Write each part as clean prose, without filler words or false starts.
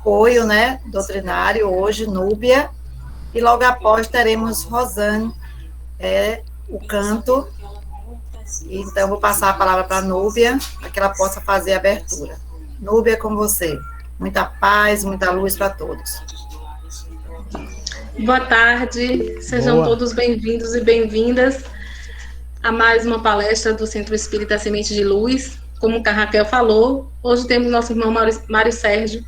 apoio, né, doutrinário, hoje, Núbia, e logo após teremos Rosane, o canto. Então, vou passar a palavra para a Núbia, para que ela possa fazer a abertura. Núbia, com você. Muita paz, muita luz para todos. Boa tarde, sejam todos bem-vindos e bem-vindas a mais uma palestra do Centro Espírita Semente de Luz. Como a Raquel falou, hoje temos nosso irmão Mário Sérgio,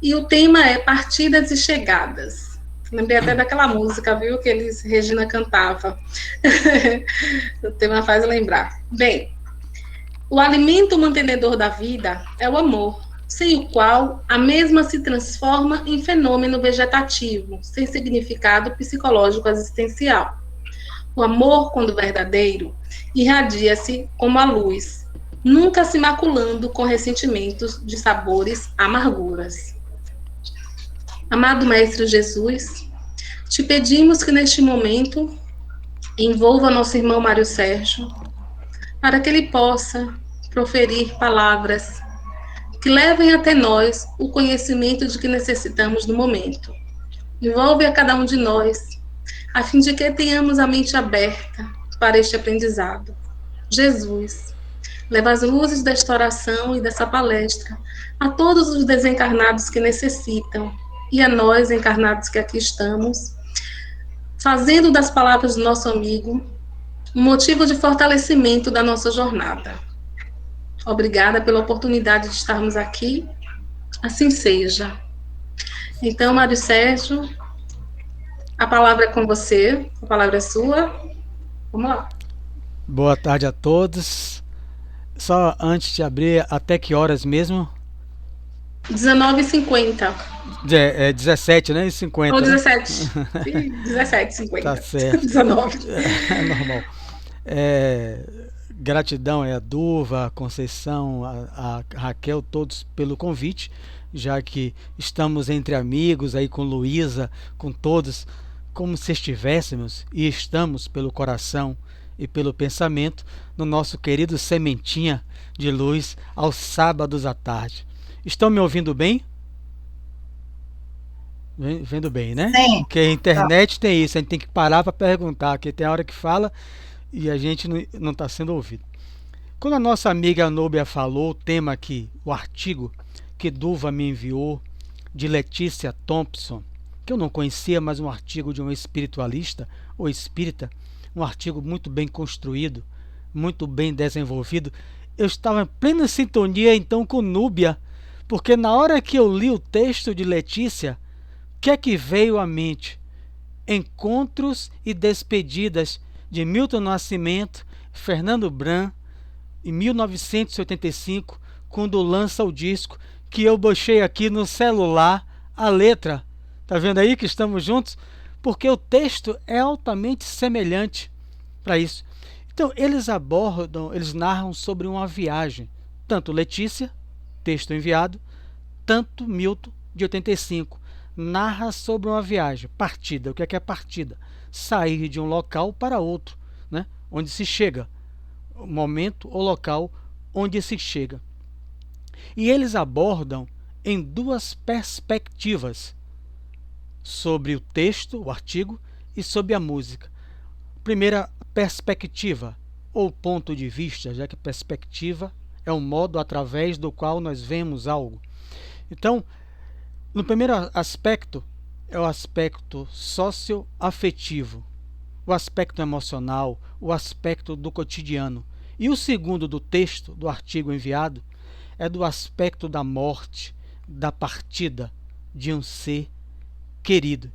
e o tema é partidas e chegadas. Lembrei até daquela música, viu, que Regina cantava. O tema faz lembrar. Bem, o alimento mantenedor da vida é o amor, sem o qual a mesma se transforma em fenômeno vegetativo, sem significado psicológico existencial. O amor, quando verdadeiro, irradia-se como a luz, nunca se maculando com ressentimentos de sabores, amarguras. Amado Mestre Jesus, te pedimos que neste momento envolva nosso irmão Mário Sérgio, para que ele possa proferir palavras que levem até nós o conhecimento de que necessitamos no momento. Envolve a cada um de nós, a fim de que tenhamos a mente aberta para este aprendizado. Jesus, leva as luzes desta oração e dessa palestra a todos os desencarnados que necessitam, e a nós, encarnados que aqui estamos, fazendo das palavras do nosso amigo um motivo de fortalecimento da nossa jornada. Obrigada pela oportunidade de estarmos aqui. Assim seja. Então, Mário Sérgio, a palavra é com você, a palavra é sua. Vamos lá. Boa tarde a todos. Só antes de abrir, até que horas mesmo? 19h50. É 17, né? E 50. Ou 17. Né? 17h50. Tá certo. 19. É normal. Gratidão a Duva, a Conceição, a Raquel, todos pelo convite, já que estamos entre amigos aí com Luísa, com todos, como se estivéssemos e estamos pelo coração e pelo pensamento no nosso querido Sementinha de Luz aos sábados à tarde. Estão me ouvindo bem? Vendo bem, né? Sim. Porque a internet tem isso, a gente tem que parar para perguntar, porque tem hora que fala e a gente não está sendo ouvido. Quando a nossa amiga Núbia falou, o tema aqui, o artigo que Duva me enviou, de Letícia Thompson, que eu não conhecia, mas um artigo de um espiritualista ou espírita, um artigo muito bem construído, muito bem desenvolvido, eu estava em plena sintonia então com Núbia, porque na hora que eu li o texto de Letícia, o que é que veio à mente? Encontros e despedidas de Milton Nascimento, Fernando Bran, em 1985, quando lança o disco, que eu baixei aqui no celular, a letra. Tá vendo aí que estamos juntos? Porque o texto é altamente semelhante para isso. Então, eles narram sobre uma viagem. Tanto Letícia, texto enviado, tanto Milton, de 85. Narra sobre uma viagem, partida. O que é partida? Sair de um local para outro, né? Onde se chega, o momento ou local onde se chega. E eles abordam em duas perspectivas, sobre o texto, o artigo, e sobre a música. Primeira perspectiva, ou ponto de vista, já que perspectiva é um modo através do qual nós vemos algo. Então, no primeiro aspecto, é o aspecto socioafetivo, o aspecto emocional, o aspecto do cotidiano. E o segundo do texto, do artigo enviado, é do aspecto da morte, da partida de um ser querido.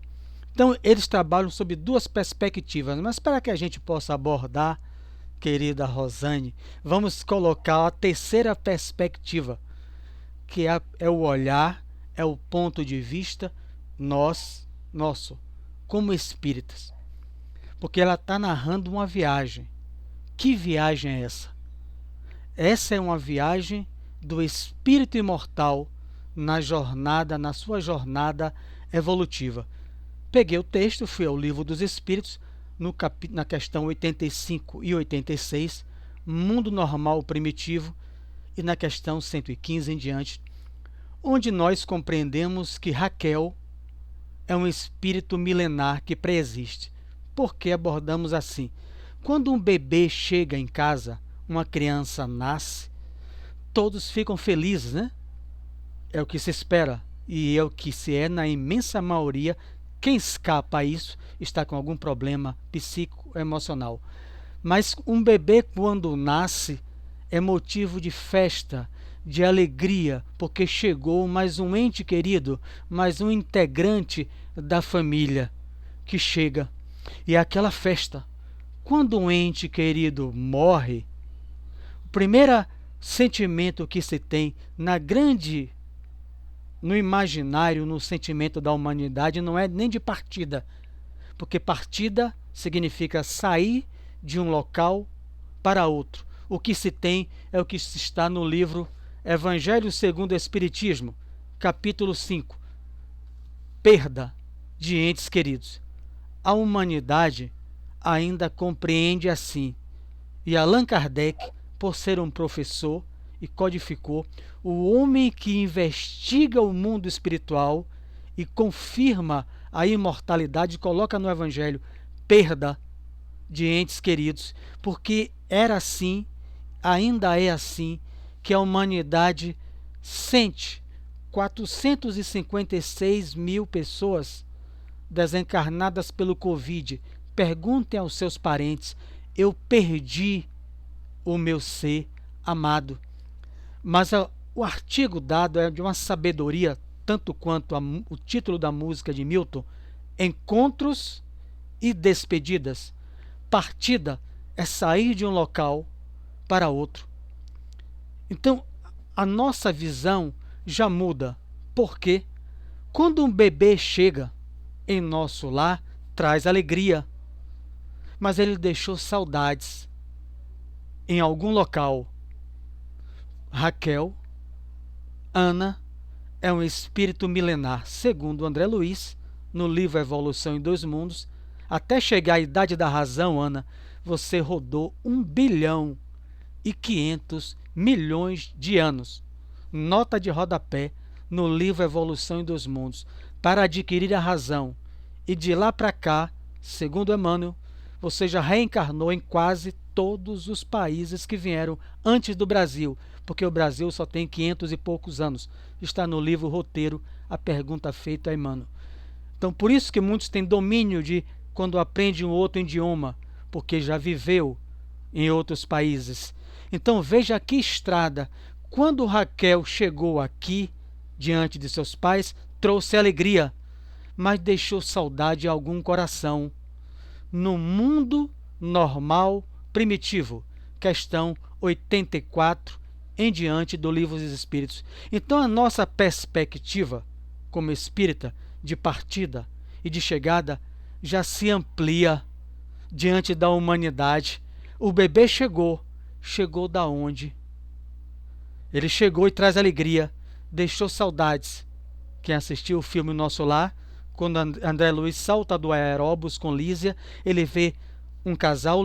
Então, eles trabalham sob duas perspectivas, mas para que a gente possa abordar, querida Rosane, vamos colocar a terceira perspectiva, que é o olhar, é o ponto de vista nosso, como espíritas. Porque ela está narrando uma viagem. Que viagem é essa? Essa é uma viagem do espírito imortal na sua jornada evolutiva. Peguei o texto, fui ao Livro dos Espíritos, na questão 85 e 86, Mundo Normal Primitivo, e na questão 115 em diante, onde nós compreendemos que Raquel é um espírito milenar que preexiste. Por que abordamos assim? Quando um bebê chega em casa, uma criança nasce, todos ficam felizes, né? É o que se espera e é o que se é na imensa maioria. Quem escapa a isso está com algum problema psicoemocional. Mas um bebê, quando nasce, é motivo de festa, de alegria, porque chegou mais um ente querido, mais um integrante da família que chega. E é aquela festa. Quando um ente querido morre, o primeiro sentimento que se tem no imaginário, no sentimento da humanidade, não é nem de partida, porque partida significa sair de um local para outro. O que se tem é o que está no livro Evangelho segundo o Espiritismo, capítulo 5, perda de entes queridos. A humanidade ainda compreende assim, e Allan Kardec, por ser um professor, e codificou, o homem que investiga o mundo espiritual e confirma a imortalidade, coloca no Evangelho perda de entes queridos, porque era assim, ainda é assim, que a humanidade sente 456 mil pessoas desencarnadas pelo Covid. Perguntem aos seus parentes: eu perdi o meu ser amado. Mas o artigo dado é de uma sabedoria, tanto quanto o título da música de Milton, Encontros e Despedidas. Partida é sair de um local para outro. Então, a nossa visão já muda. Por quê? Quando um bebê chega em nosso lar, traz alegria, mas ele deixou saudades em algum local. Raquel, Ana, é um espírito milenar, segundo André Luiz, no livro Evolução em Dois Mundos. Até chegar à idade da razão, Ana, você rodou 1.500.000.000.000 de anos. Nota de rodapé no livro Evolução em Dois Mundos, para adquirir a razão. E de lá para cá, segundo Emmanuel, você já reencarnou em quase todos os países que vieram antes do Brasil, porque o Brasil só tem 500 e poucos anos. Está no livro Roteiro, a pergunta feita a Emmanuel. Então, por isso que muitos têm domínio de quando aprende um outro idioma, porque já viveu em outros países. Então, veja que estrada. Quando Raquel chegou aqui, diante de seus pais, trouxe alegria, mas deixou saudade em algum coração. No mundo normal primitivo, questão 84 em diante do Livro dos Espíritos. Então a nossa perspectiva como espírita de partida e de chegada já se amplia diante da humanidade. O bebê chegou da onde? Ele chegou e traz alegria, deixou saudades. Quem assistiu o filme Nosso Lar, quando André Luiz salta do aeróbus com Lísia, ele vê um casal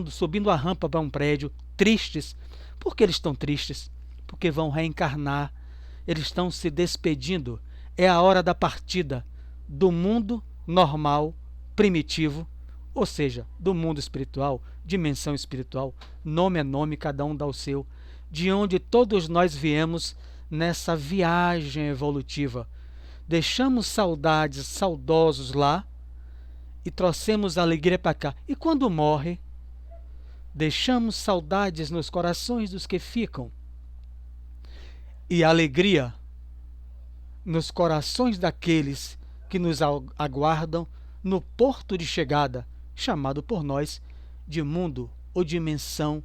subindo a rampa para um prédio, tristes. Por que eles estão tristes? Porque vão reencarnar. Eles estão se despedindo. É a hora da partida do mundo normal, primitivo, ou seja, do mundo espiritual, dimensão espiritual. Nome é nome, cada um dá o seu. De onde todos nós viemos nessa viagem evolutiva. Deixamos saudades, saudosos lá, e trouxemos alegria para cá. E quando morre, deixamos saudades nos corações dos que ficam, e alegria nos corações daqueles que nos aguardam no porto de chegada, chamado por nós de mundo ou dimensão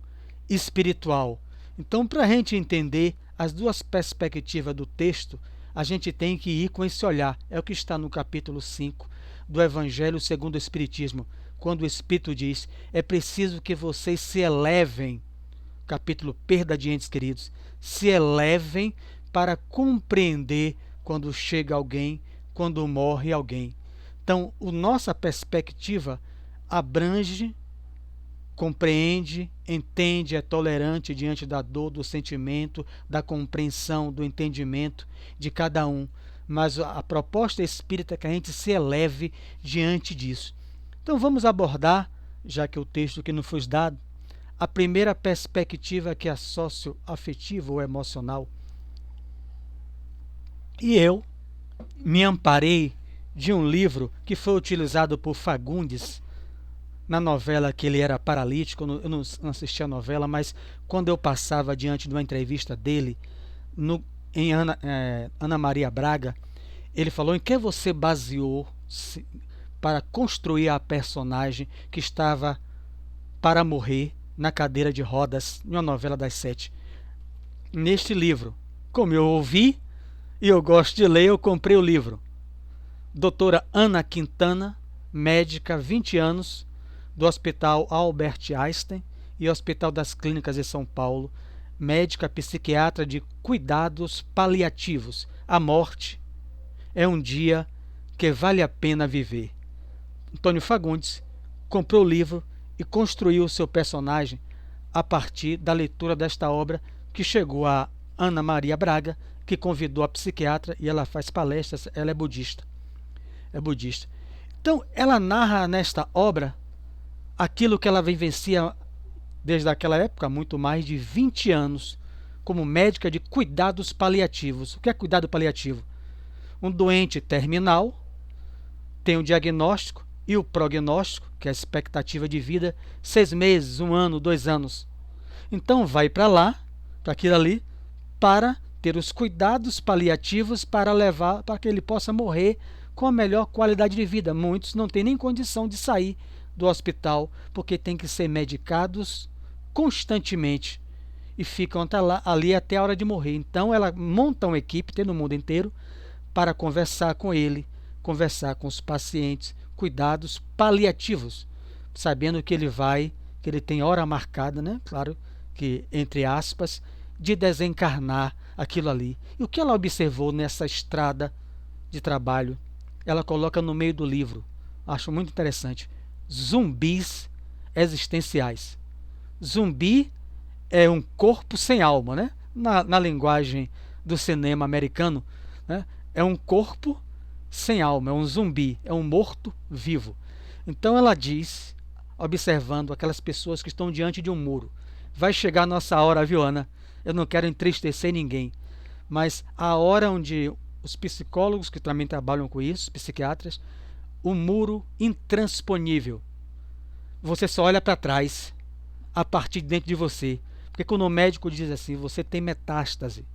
espiritual. Então, para a gente entender as duas perspectivas do texto, a gente tem que ir com esse olhar. É o que está no capítulo 5 do Evangelho segundo o Espiritismo, quando o Espírito diz: é preciso que vocês se elevem, capítulo Perda de Entes Queridos, se elevem para compreender quando chega alguém, quando morre alguém. Então, a nossa perspectiva abrange compreende, entende, é tolerante diante da dor, do sentimento, da compreensão, do entendimento de cada um. Mas a proposta espírita é que a gente se eleve diante disso. Então vamos abordar, já que o texto que nos foi dado, a primeira perspectiva, que é a socioafetiva ou emocional. E eu me amparei de um livro que foi utilizado por Fagundes na novela, que ele era paralítico. Eu não assisti a novela, mas quando eu passava diante de uma entrevista dele em Ana Maria Braga, ele falou: em que você baseou para construir a personagem que estava para morrer na cadeira de rodas, em uma novela das 7. Neste livro, como eu ouvi e eu gosto de ler, eu comprei o livro. Doutora Ana Quintana, médica, 20 anos, do Hospital Albert Einstein e Hospital das Clínicas de São Paulo, médica psiquiatra de cuidados paliativos. A morte é um dia que vale a pena viver. Antônio Fagundes comprou o livro e construiu o seu personagem a partir da leitura desta obra, que chegou a Ana Maria Braga, que convidou a psiquiatra, e ela faz palestras. Ela é budista. Então, ela narra nesta obra aquilo que ela vivencia desde aquela época, muito mais de 20 anos, como médica de cuidados paliativos. O que é cuidado paliativo? Um doente terminal tem o diagnóstico e o prognóstico, que é a expectativa de vida, 6 meses, 1 ano, 2 anos. Então vai para lá, para aquilo ali, para ter os cuidados paliativos para levar, para que ele possa morrer com a melhor qualidade de vida. Muitos não têm nem condição de sair do hospital, porque têm que ser medicados constantemente e ficam ali até a hora de morrer. Então ela monta uma equipe, tem no mundo inteiro, para conversar com ele, conversar com os pacientes, cuidados paliativos, sabendo que ele tem hora marcada, né? Claro que, entre aspas, de desencarnar aquilo ali. E o que ela observou nessa estrada de trabalho, ela coloca no meio do livro. Acho muito interessante. Zumbis existenciais. Zumbi é um corpo sem alma, né? Na linguagem do cinema americano, né? É um corpo sem alma, é um zumbi, é um morto-vivo. Então ela diz, observando aquelas pessoas que estão diante de um muro: vai chegar a nossa hora, viu, Ana? Eu não quero entristecer ninguém, mas a hora onde os psicólogos que também trabalham com isso, os psiquiatras, o muro intransponível. Você só olha para trás, a partir de dentro de você. Porque quando o médico diz assim: você tem metástase,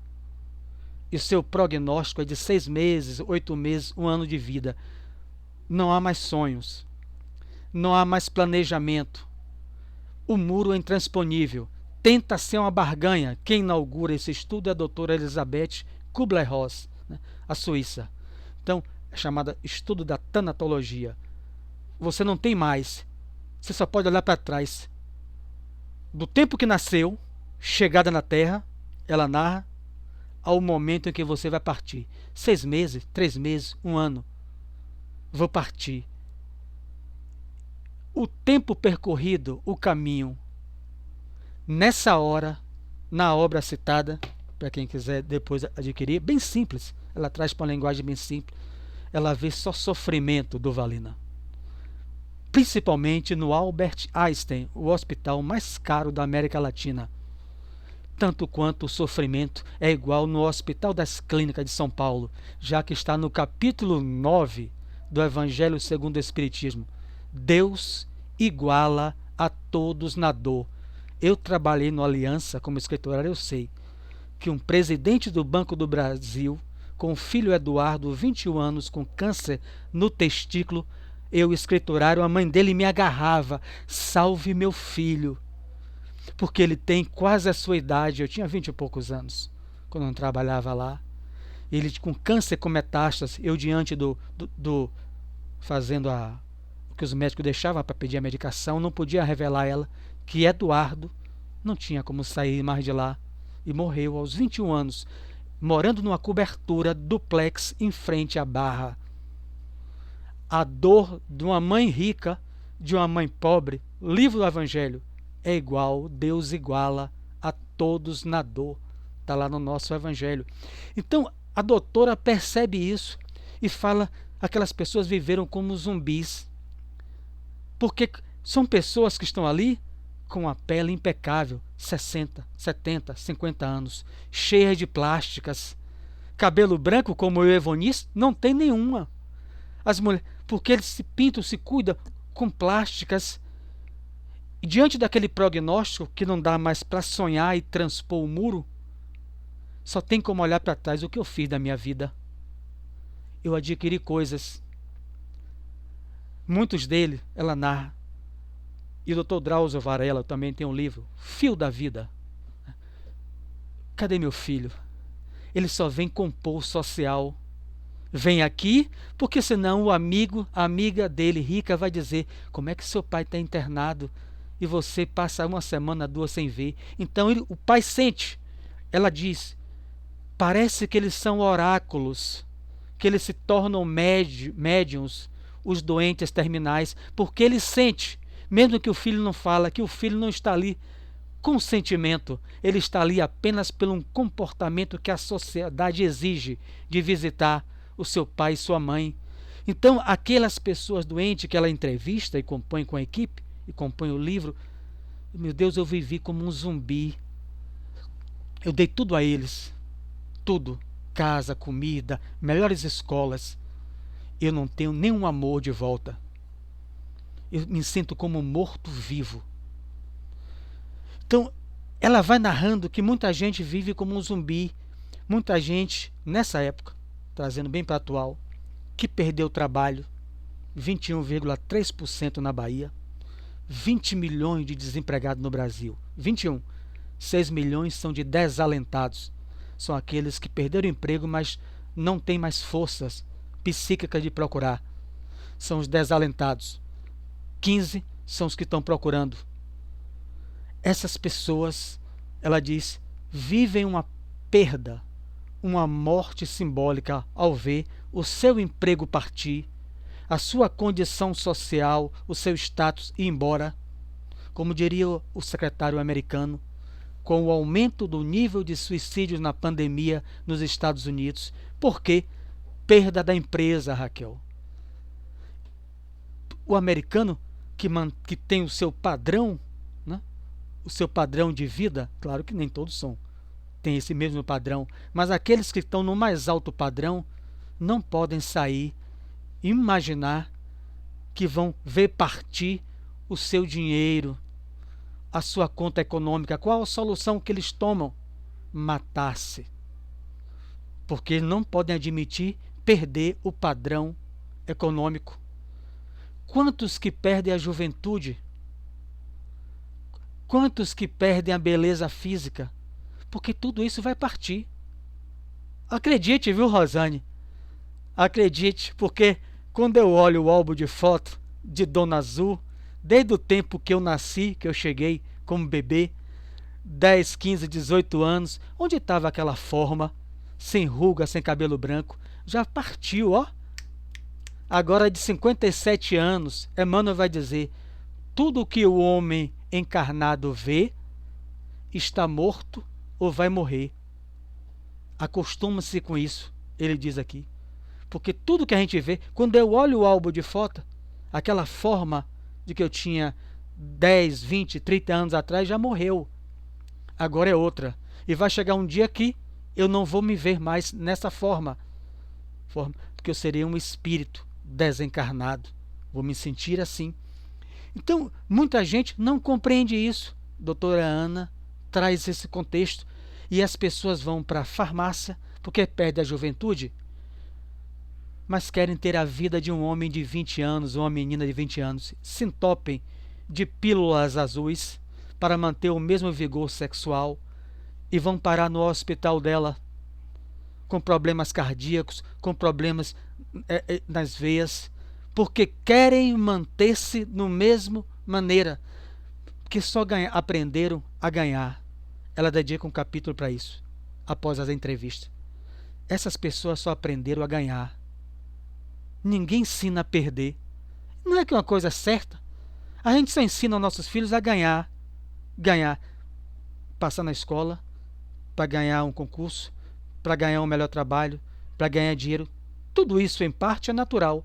e o seu prognóstico é de 6 meses, 8 meses, 1 ano de vida, não há mais sonhos, não há mais planejamento. O muro é intransponível. Tenta ser uma barganha. Quem inaugura esse estudo é a doutora Elizabeth Kubler-Ross, né, a Suíça. Então, é chamada estudo da tanatologia. Você não tem mais. Você só pode olhar para trás. Do tempo que nasceu, chegada na Terra, ela narra, ao momento em que você vai partir. 6 meses, 3 meses, 1 ano. Vou partir. O tempo percorrido, o caminho. Nessa hora, na obra citada, para quem quiser depois adquirir, bem simples, ela traz para uma linguagem bem simples, ela vê só sofrimento do Valina. Principalmente no Albert Einstein, o hospital mais caro da América Latina. Tanto quanto o sofrimento é igual no Hospital das Clínicas de São Paulo, já que está no capítulo 9 do Evangelho segundo o Espiritismo. Deus iguala a todos na dor. Eu trabalhei no Aliança como escriturário, eu sei que um presidente do Banco do Brasil, com o filho Eduardo, 21 anos, com câncer no testículo, eu, escriturário, a mãe dele me agarrava: salve meu filho, porque ele tem quase a sua idade. Eu tinha 20 e poucos anos quando eu trabalhava lá. Ele com câncer com metástase, eu diante fazendo o que os médicos deixavam para pedir a medicação, não podia revelar a ela que Eduardo não tinha como sair mais de lá, e morreu aos 21 anos, morando numa cobertura duplex em frente à Barra. A dor de uma mãe rica, de uma mãe pobre. Livro do Evangelho, é igual, Deus iguala a todos na dor. Está lá no nosso evangelho. Então, a doutora percebe isso e fala, aquelas pessoas viveram como zumbis. Porque são pessoas que estão ali com a pele impecável, 60, 70, 50 anos, cheias de plásticas. Cabelo branco, como o Evonis, não tem nenhuma. As mulheres, porque eles se pintam, se cuidam com plásticas. E diante daquele prognóstico que não dá mais para sonhar e transpor o muro, só tem como olhar para trás. O que eu fiz da minha vida? Eu adquiri coisas. Muitos deles, ela narra. E o Dr. Drauzio Varela também tem um livro, Fio da Vida. Cadê meu filho? Ele só vem compor o social. Vem aqui, porque senão o amigo, a amiga dele, rica, vai dizer, como é que seu pai está internado e você passa uma semana, 2 sem ver? Então o pai sente. Ela diz, parece que eles são oráculos, que eles se tornam médiuns, os doentes terminais, porque ele sente, mesmo que o filho não fala, que o filho não está ali com sentimento, ele está ali apenas pelo comportamento que a sociedade exige de visitar o seu pai e sua mãe. Então, aquelas pessoas doentes que ela entrevista e compõe com a equipe, e compõe o livro, meu Deus, eu vivi como um zumbi. Eu dei tudo a eles, tudo, casa, comida, melhores escolas. Eu não tenho nenhum amor de volta. Eu me sinto como morto-vivo. Então, ela vai narrando que muita gente vive como um zumbi. Muita gente, nessa época, trazendo bem para atual, que perdeu o trabalho, 21,3% na Bahia, 20 milhões de desempregados no Brasil, 21, 6 milhões são de desalentados, são aqueles que perderam o emprego, mas não têm mais forças psíquicas de procurar, são os desalentados, 15 são os que estão procurando. Essas pessoas, ela diz, vivem uma perda, uma morte simbólica ao ver o seu emprego partir, a sua condição social, o seu status ir embora. Como diria o secretário americano, com o aumento do nível de suicídios na pandemia nos Estados Unidos. Por quê? Perda da empresa, Raquel. O americano que tem o seu padrão, né? O seu padrão de vida, claro que nem todos têm esse mesmo padrão, mas aqueles que estão no mais alto padrão não podem sair e imaginar que vão ver partir o seu dinheiro, a sua conta econômica. Qual a solução que eles tomam? Matar-se. Porque não podem admitir perder o padrão econômico. Quantos que perdem a juventude? Quantos que perdem a beleza física? Porque tudo isso vai partir. Acredite, viu, Rosane? Acredite, porque quando eu olho o álbum de foto de Dona Azul, desde o tempo que eu nasci, que eu cheguei como bebê, 10, 15, 18 anos, onde estava aquela forma, sem ruga, sem cabelo branco? Já partiu, ó. Agora de 57 anos, Emmanuel vai dizer, tudo que o homem encarnado vê, está morto ou vai morrer. Acostuma-se com isso, ele diz aqui. Porque tudo que a gente vê, quando eu olho o álbum de foto, aquela forma de que eu tinha 10, 20, 30 anos atrás já morreu. Agora é outra. E vai chegar um dia que eu não vou me ver mais nessa forma, porque eu serei um espírito desencarnado. Vou me sentir assim. Então, muita gente não compreende isso. Doutora Ana traz esse contexto e as pessoas vão para a farmácia porque perdem a juventude, mas querem ter a vida de um homem de 20 anos ou uma menina de 20 anos. Se entopem de pílulas azuis para manter o mesmo vigor sexual e vão parar no hospital dela com problemas cardíacos, com problemas nas veias, porque querem manter-se no mesmo maneira, porque só aprenderam a ganhar. Ela dedica um capítulo para isso, após as entrevistas. Essas pessoas só aprenderam a ganhar. Ninguém ensina a perder. Não é que é uma coisa certa. A gente só ensina aos nossos filhos a ganhar. ganhar, passar na escola, para ganhar um concurso, para ganhar um melhor trabalho, para ganhar dinheiro. Tudo isso, em parte, é natural.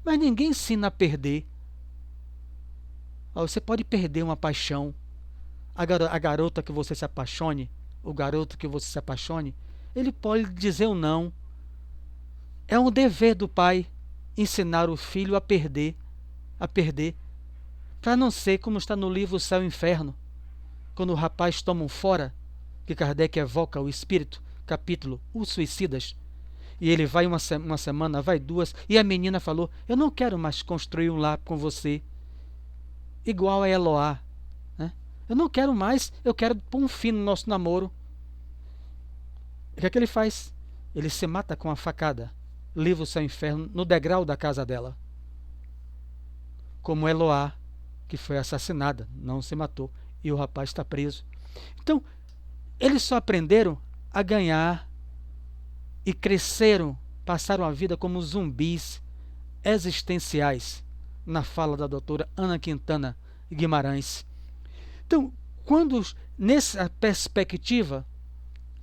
Mas ninguém ensina a perder. Você pode perder uma paixão. A garota que você se apaixone, o garoto que você se apaixone, ele pode dizer um não. É um dever do pai ensinar o filho a perder, para não ser como está no livro Céu e Inferno, quando o rapaz toma um fora, que Kardec evoca o espírito, capítulo Os Suicidas, e ele vai uma semana, vai duas, e a menina falou: eu não quero mais construir um lar com você, igual a Eloá, né? Eu não quero mais, eu quero pôr um fim no nosso namoro. O que é que ele faz? Ele se mata com a facada, livra o Céu e Inferno no degrau da casa dela, como Eloá, que foi assassinada, não se matou, e o rapaz está preso. Então, eles só aprenderam a ganhar e cresceram, passaram a vida como zumbis existenciais, na fala da doutora Ana Quintana Guimarães. Então, nessa perspectiva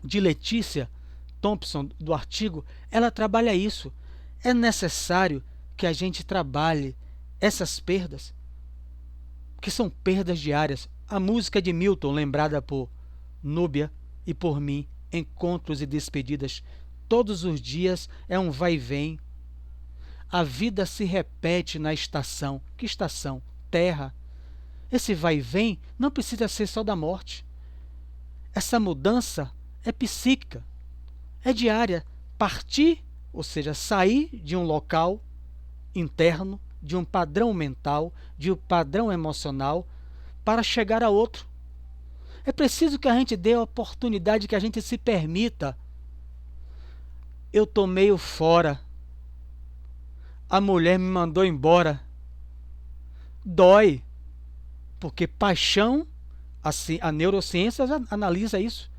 de Letícia Thompson, do artigo, ela trabalha isso. É necessário que a gente trabalhe essas perdas, que são perdas diárias. A música de Milton, lembrada por Núbia e por mim, Encontros e Despedidas, todos os dias é um vai e vem. A vida se repete na estação. Que estação? Terra. Esse vai e vem não precisa ser só da morte. Essa mudança é psíquica, é diária. Partir, ou seja, sair de um local interno, de um padrão mental, de um padrão emocional, para chegar a outro. É preciso que a gente dê a oportunidade, que a gente se permita. Eu tô meio fora. A mulher me mandou embora. Dói. Porque paixão, assim, a neurociência já analisa isso.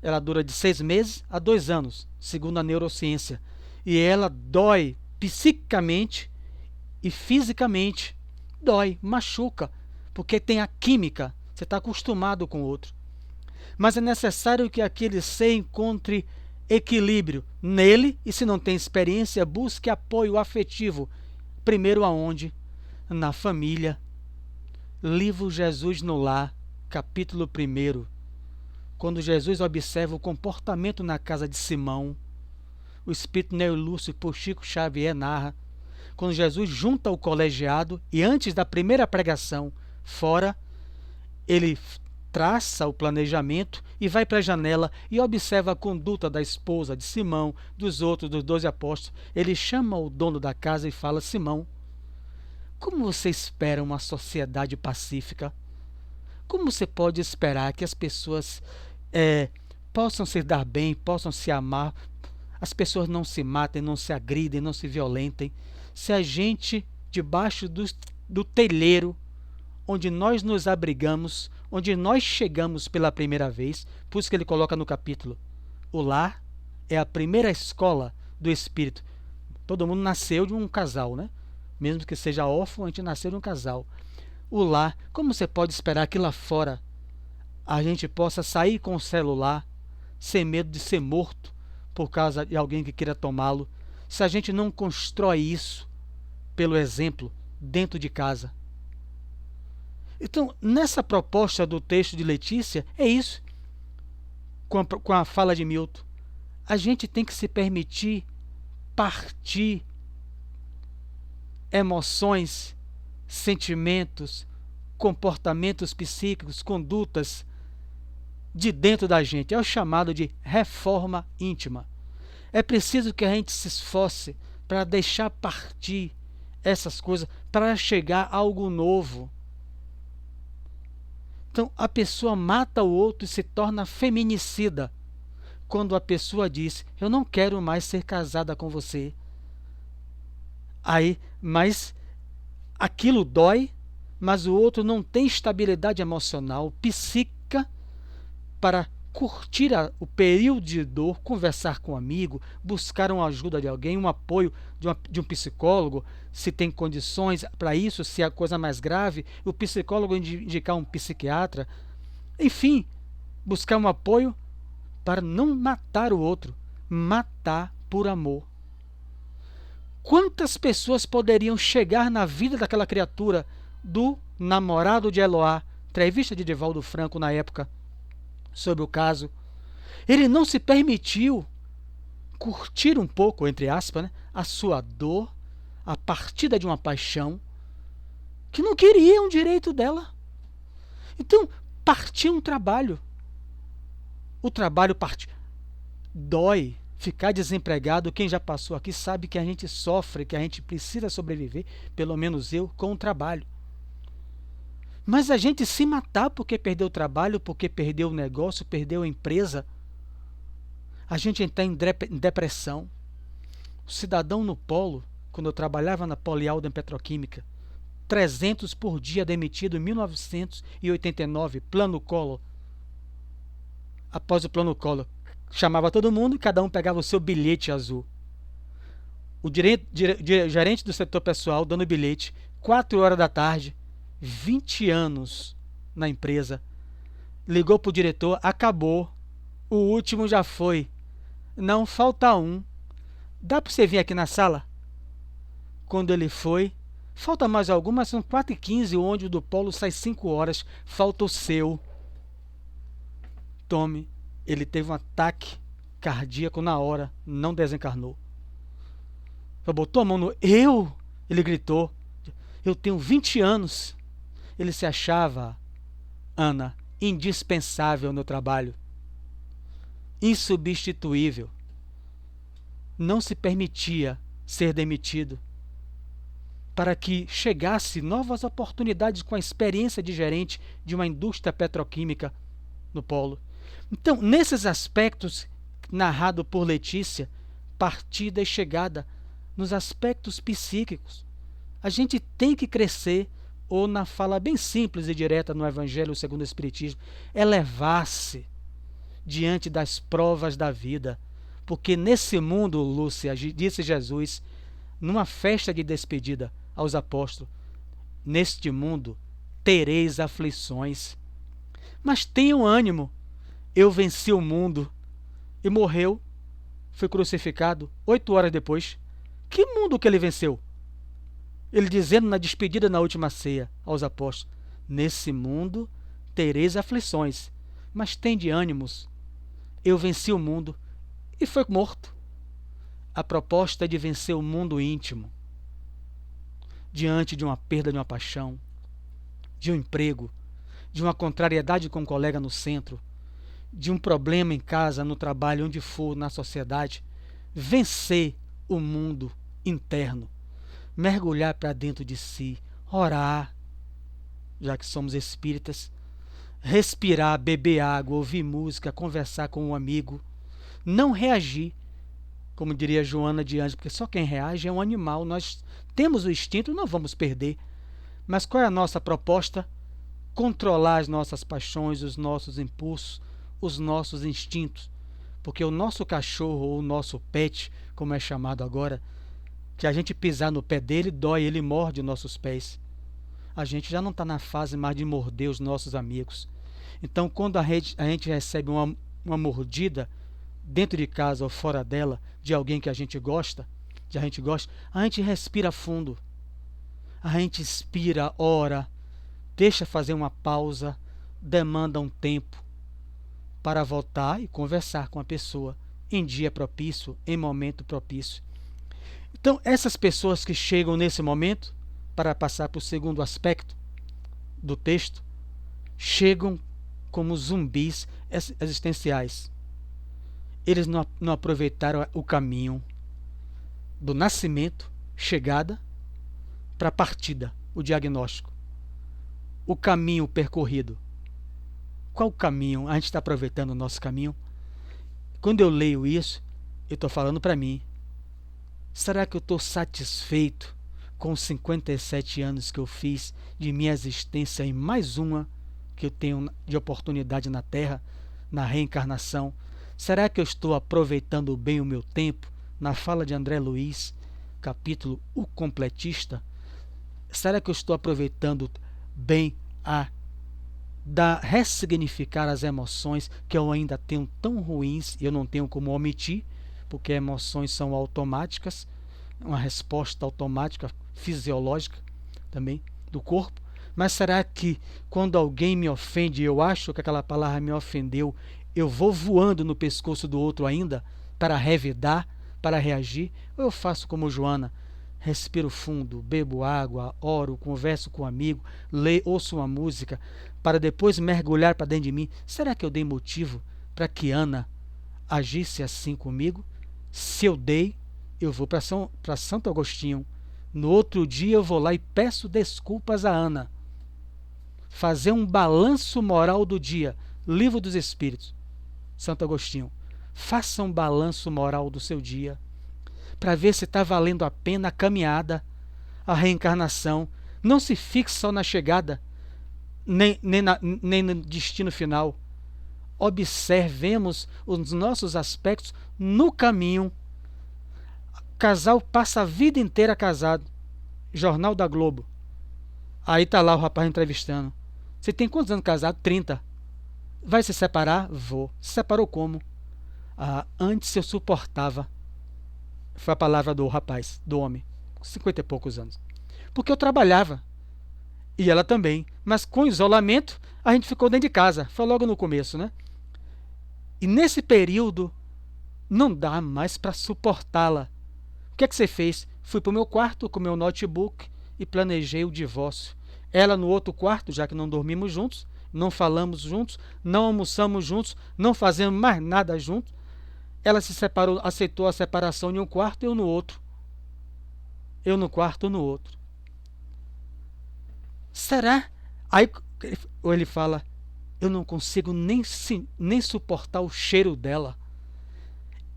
Ela dura de 6 meses a 2 anos, segundo a neurociência. E ela dói psiquicamente e fisicamente. Dói, machuca, porque tem a química. Você está acostumado com o outro. Mas é necessário que aquele ser encontre equilíbrio nele, e se não tem experiência, busque apoio afetivo. Primeiro aonde? Na família. Livro Jesus no Lar, capítulo 1. Quando Jesus observa o comportamento na casa de Simão, o espírito Neo Lúcio por Chico Xavier narra, quando Jesus junta o colegiado e antes da primeira pregação fora, ele traça o planejamento e vai para a janela e observa a conduta da esposa de Simão, dos outros, dos 12 apóstolos. Ele chama o dono da casa e fala: Simão, como você espera uma sociedade pacífica? Como você pode esperar que as pessoas possam se dar bem, possam se amar, as pessoas não se matem, não se agridem, não se violentem, se a gente, debaixo do telheiro, onde nós nos abrigamos, onde nós chegamos pela primeira vez, por isso que ele coloca no capítulo, o lar é a primeira escola do espírito. Todo mundo nasceu de um casal, né? Mesmo que seja órfão, a gente nasceu de um casal. O lar, como você pode esperar que lá fora a gente possa sair com o celular sem medo de ser morto por causa de alguém que queira tomá-lo, se a gente não constrói isso pelo exemplo dentro de casa? Então, nessa proposta do texto de Letícia, é isso. Com a fala de Milton, a gente tem que se permitir partir emoções, sentimentos, comportamentos psíquicos, condutas de dentro da gente. É o chamado de reforma íntima. É preciso que a gente se esforce para deixar partir essas coisas, para chegar a algo novo. Então, a pessoa mata o outro e se torna feminicida quando a pessoa diz: eu não quero mais ser casada com você. Mas aquilo dói, mas o outro não tem estabilidade emocional, psíquica, para curtir o período de dor, conversar com um amigo, buscar uma ajuda de alguém, um apoio de um psicólogo, se tem condições para isso, se é a coisa mais grave, o psicólogo indicar um psiquiatra, Enfim, buscar um apoio para não matar o outro, matar por amor. Quantas pessoas poderiam chegar na vida daquela criatura, do namorado de Eloá, entrevista de Divaldo Franco na época, sobre o caso. Ele não se permitiu curtir um pouco, entre aspas, né, a sua dor, a partida de uma paixão, que não queria um direito dela. Então, partiu um trabalho. O trabalho partiu. Dói. Ficar desempregado, quem já passou aqui sabe que a gente sofre, que a gente precisa sobreviver, pelo menos eu, com o trabalho. Mas a gente se matar porque perdeu o trabalho, porque perdeu o negócio, perdeu a empresa, a gente entra em depressão. O cidadão no Polo, quando eu trabalhava na Polialden Petroquímica, 300 por dia demitido em 1989, Plano Collor. Após o Plano Collor, chamava todo mundo e cada um pegava o seu bilhete azul. O gerente do setor pessoal dando bilhete, 4 horas da tarde, 20 anos na empresa, ligou para o diretor, acabou, o último já foi, não, falta um, dá para você vir aqui na sala? Quando ele foi, falta mais algum, mas são 4h15, o ônibus do Polo sai 5 horas, falta o seu. Tome. Ele teve um ataque cardíaco na hora, não desencarnou. Botou a mão no... Ele gritou. Eu tenho 20 anos. Ele se achava, Ana, indispensável no trabalho. Insubstituível. Não se permitia ser demitido. Para que chegasse novas oportunidades com a experiência de gerente de uma indústria petroquímica no Polo. Então, nesses aspectos narrado por Letícia, partida e chegada, nos aspectos psíquicos, a gente tem que crescer, ou na fala bem simples e direta no Evangelho segundo o Espiritismo, elevar-se diante das provas da vida. Porque nesse mundo, Lúcia, disse Jesus, numa festa de despedida aos apóstolos, neste mundo tereis aflições, mas tenham ânimo, eu venci o mundo. E morreu, foi crucificado 8 horas depois. Que mundo que ele venceu? Ele dizendo na despedida na última ceia aos apóstolos, nesse mundo tereis aflições, mas tende ânimos, eu venci o mundo. E foi morto. A proposta é de vencer o mundo íntimo, diante de uma perda de uma paixão, de um emprego, de uma contrariedade com um colega no centro, de um problema em casa, no trabalho, onde for, na sociedade. Vencer o mundo interno, mergulhar para dentro de si, orar, já que somos espíritas, respirar, beber água, ouvir música, conversar com um amigo, não reagir, como diria Joana de Anjos, porque só quem reage é um animal. Nós temos o instinto, não vamos perder. Mas qual é a nossa proposta? Controlar as nossas paixões, os nossos impulsos, os nossos instintos. Porque o nosso cachorro, ou o nosso pet, como é chamado agora, que a gente pisar no pé dele, dói, ele morde os nossos pés. A gente já não está na fase mais de morder os nossos amigos. Então, quando a gente recebe uma mordida, dentro de casa ou fora dela, de alguém que a gente gosta, a gente respira fundo. A gente inspira, ora, deixa fazer uma pausa, demanda um tempo para voltar e conversar com a pessoa em dia propício, em momento propício. Então, essas pessoas que chegam nesse momento, para passar para o segundo aspecto do texto, chegam como zumbis existenciais. Eles não aproveitaram o caminho do nascimento, chegada, para a partida, o diagnóstico. O caminho percorrido. Qual caminho? A gente está aproveitando o nosso caminho? Quando eu leio isso, eu estou falando para mim. Será que eu estou satisfeito com os 57 anos que eu fiz de minha existência e mais uma que eu tenho de oportunidade na Terra, na reencarnação? Será que eu estou aproveitando bem o meu tempo? Na fala de André Luiz, capítulo O Completista, será que eu estou aproveitando bem a ressignificar as emoções que eu ainda tenho tão ruins e eu não tenho como omitir, porque emoções são automáticas, uma resposta automática, fisiológica também do corpo. Mas será que quando alguém me ofende, eu acho que aquela palavra me ofendeu, eu vou voando no pescoço do outro ainda para revidar, para reagir? Ou eu faço como Joana, respiro fundo, bebo água, oro, converso com um amigo, leio, ouço uma música, para depois mergulhar para dentro de mim? Será que eu dei motivo para que Ana agisse assim comigo? Se eu dei, eu vou para Santo Agostinho. No outro dia eu vou lá e peço desculpas a Ana. Fazer um balanço moral do dia. Livro dos Espíritos, Santo Agostinho. Faça um balanço moral do seu dia, para ver se está valendo a pena a caminhada, a reencarnação. Não se fixe só na chegada, nem no destino final. Observemos os nossos aspectos no caminho. Casal passa a vida inteira casado. Jornal da Globo. Aí tá lá o rapaz entrevistando. Você tem quantos anos casado? 30. Vai se separar? Vou. Se separou como? Antes eu suportava. Foi a palavra do rapaz, do homem, com 50 e poucos anos. Porque eu trabalhava. E ela também. Mas com isolamento, a gente ficou dentro de casa. Foi logo no começo, né? E nesse período, não dá mais para suportá-la. O que é que você fez? Fui para o meu quarto com o meu notebook e planejei o divórcio. Ela no outro quarto, já que não dormimos juntos, não falamos juntos, não almoçamos juntos, não fazemos mais nada juntos. Ela se separou, aceitou a separação em um quarto, eu no outro. Eu no quarto, eu no outro. Será? Aí ele fala, eu não consigo nem suportar o cheiro dela.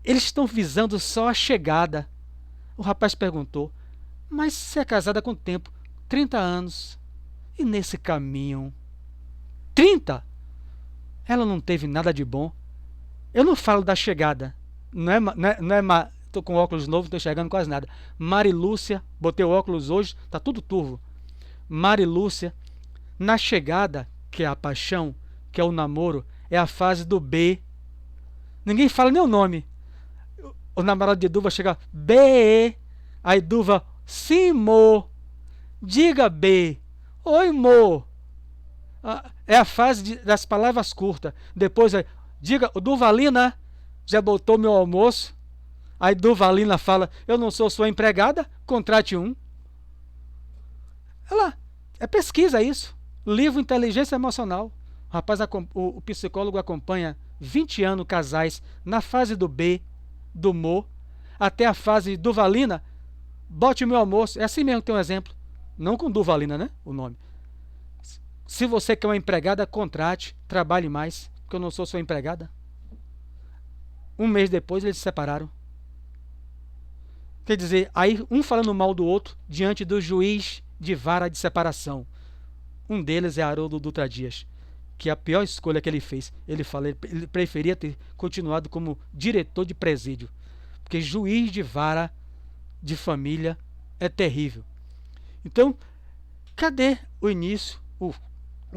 Eles estão visando só a chegada. O rapaz perguntou, mas você é casada há quanto tempo? 30 anos. E nesse caminho? 30? Ela não teve nada de bom. Eu não falo da chegada. Não é tô com óculos novos, não estou enxergando quase nada. Marilúcia, botei o óculos hoje, tá tudo turvo. Marilúcia, na chegada, que é a paixão, que é o namoro, é a fase do B. Ninguém fala nem o nome. O namorado de Duva chega, B. Aí Duva, sim, mo. Diga B. Oi, mo. É a fase das palavras curtas. Depois, diga, Duvalina, já botou meu almoço? Aí Duvalina fala, eu não sou sua empregada, contrate um. Ela, é pesquisa isso. Livro Inteligência Emocional. O psicólogo acompanha 20 anos casais na fase do B, do mo, até a fase Duvalina, bote o meu almoço. É assim mesmo, tem um exemplo. Não com Duvalina, né? O nome. Se você quer uma empregada, contrate, trabalhe mais, porque eu não sou sua empregada. Um mês depois eles se separaram. Quer dizer, aí um falando mal do outro diante do juiz de vara de separação. Um deles é Haroldo Dutra Dias, que a pior escolha que ele fez. Ele fala, ele preferia ter continuado como diretor de presídio, porque juiz de vara de família é terrível. Então, cadê o início? O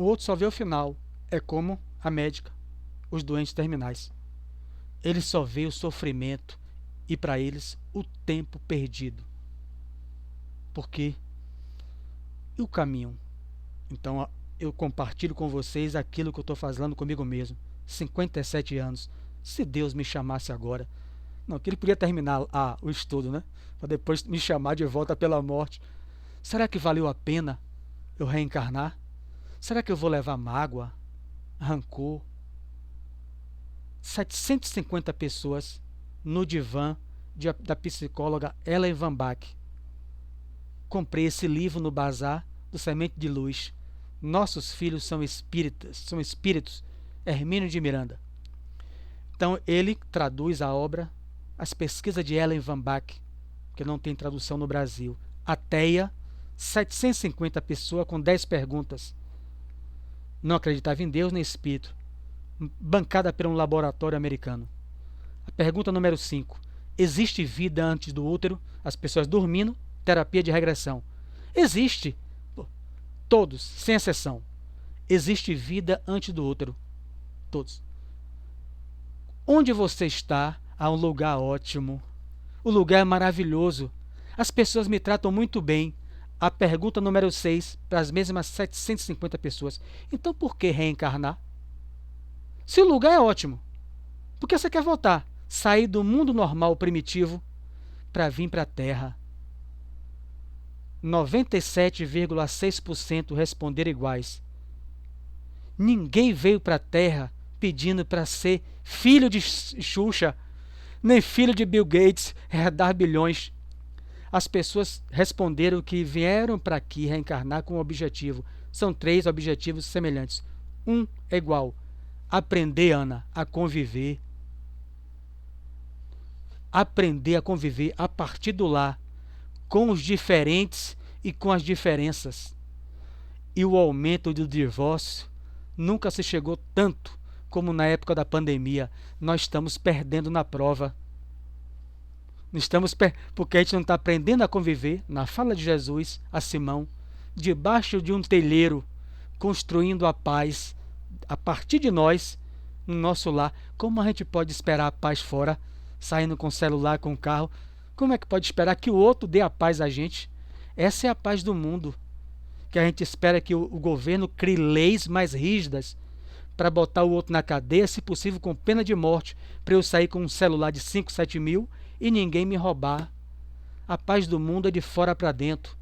outro só vê o final. É como a médica, os doentes terminais. Eles só vê o sofrimento e para eles o tempo perdido. Por quê? E o caminho? Então eu compartilho com vocês aquilo que eu estou fazendo comigo mesmo. 57 anos. Se Deus me chamasse agora. Não, que ele podia terminar o estudo, né? Para depois me chamar de volta pela morte. Será que valeu a pena eu reencarnar? Será que eu vou levar mágoa, rancor? 750 pessoas no divã da psicóloga Ellen Van Bach. Comprei esse livro no bazar do Semente de Luz. Nossos filhos são espíritos. Hermínio de Miranda. Então ele traduz a obra, as pesquisas de Ellen Van Bach, que não tem tradução no Brasil. Ateia, 750 pessoas com 10 perguntas. Não acreditava em Deus nem espírito. Bancada por um laboratório americano. A pergunta número 5. Existe vida antes do útero? As pessoas dormindo, terapia de regressão. Existe. Todos, sem exceção. existe vida antes do útero. Todos. Onde você está, há um lugar ótimo. O lugar é maravilhoso. As pessoas me tratam muito bem. A pergunta número 6, para as mesmas 750 pessoas. Então por que reencarnar? Se o lugar é ótimo, por que você quer voltar? Sair do mundo normal primitivo para vir para a Terra. 97,6% responderam iguais. Ninguém veio para a Terra pedindo para ser filho de Xuxa, nem filho de Bill Gates, herdar bilhões. As pessoas responderam que vieram para aqui reencarnar com um objetivo. São 3 objetivos semelhantes. Um é igual. Aprender, Ana, a conviver. Aprender a conviver a partir do lar, com os diferentes e com as diferenças. E o aumento do divórcio nunca se chegou tanto como na época da pandemia. Nós estamos perdendo na prova. Porque a gente não está aprendendo a conviver, na fala de Jesus a Simão, debaixo de um telheiro, construindo a paz a partir de nós, no nosso lar. Como a gente pode esperar a paz fora, saindo com o celular, com o carro? Como é que pode esperar que o outro dê a paz a gente? Essa é a paz do mundo, que a gente espera que o governo crie leis mais rígidas para botar o outro na cadeia, se possível com pena de morte, para eu sair com um celular de 5, 7 mil e ninguém me roubar. A paz do mundo é de fora para dentro.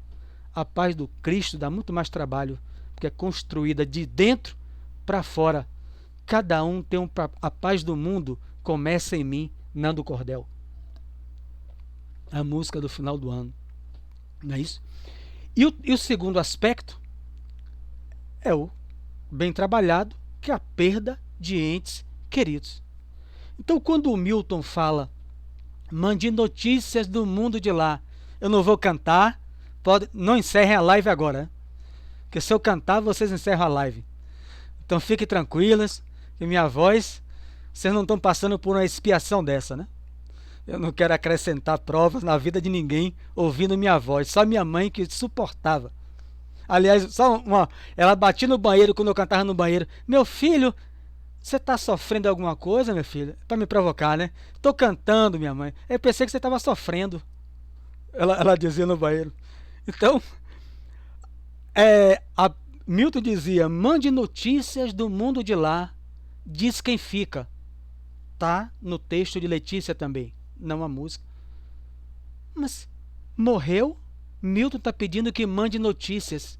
A paz do Cristo dá muito mais trabalho, porque é construída de dentro para fora. Cada um tem a paz do mundo começa em mim, Nando Cordel. A música do final do ano. Não é isso? E o segundo aspecto é o bem trabalhado, que é a perda de entes queridos. Então, quando o Milton fala, mande notícias do mundo de lá, eu não vou cantar, não encerrem a live agora, né? Porque se eu cantar, vocês encerram a live. Então fiquem tranquilas, que minha voz, vocês não estão passando por uma expiação dessa, né? Eu não quero acrescentar provas na vida de ninguém ouvindo minha voz, só minha mãe que suportava. Aliás, ela batia no banheiro quando eu cantava no banheiro. Meu filho, você está sofrendo alguma coisa, meu filho? Para me provocar, né? Estou cantando, minha mãe. Eu pensei que você estava sofrendo. Ela dizia no banheiro. Então, Milton dizia, mande notícias do mundo de lá, diz quem fica. Tá no texto de Letícia também, não a música. Mas morreu? Milton está pedindo que mande notícias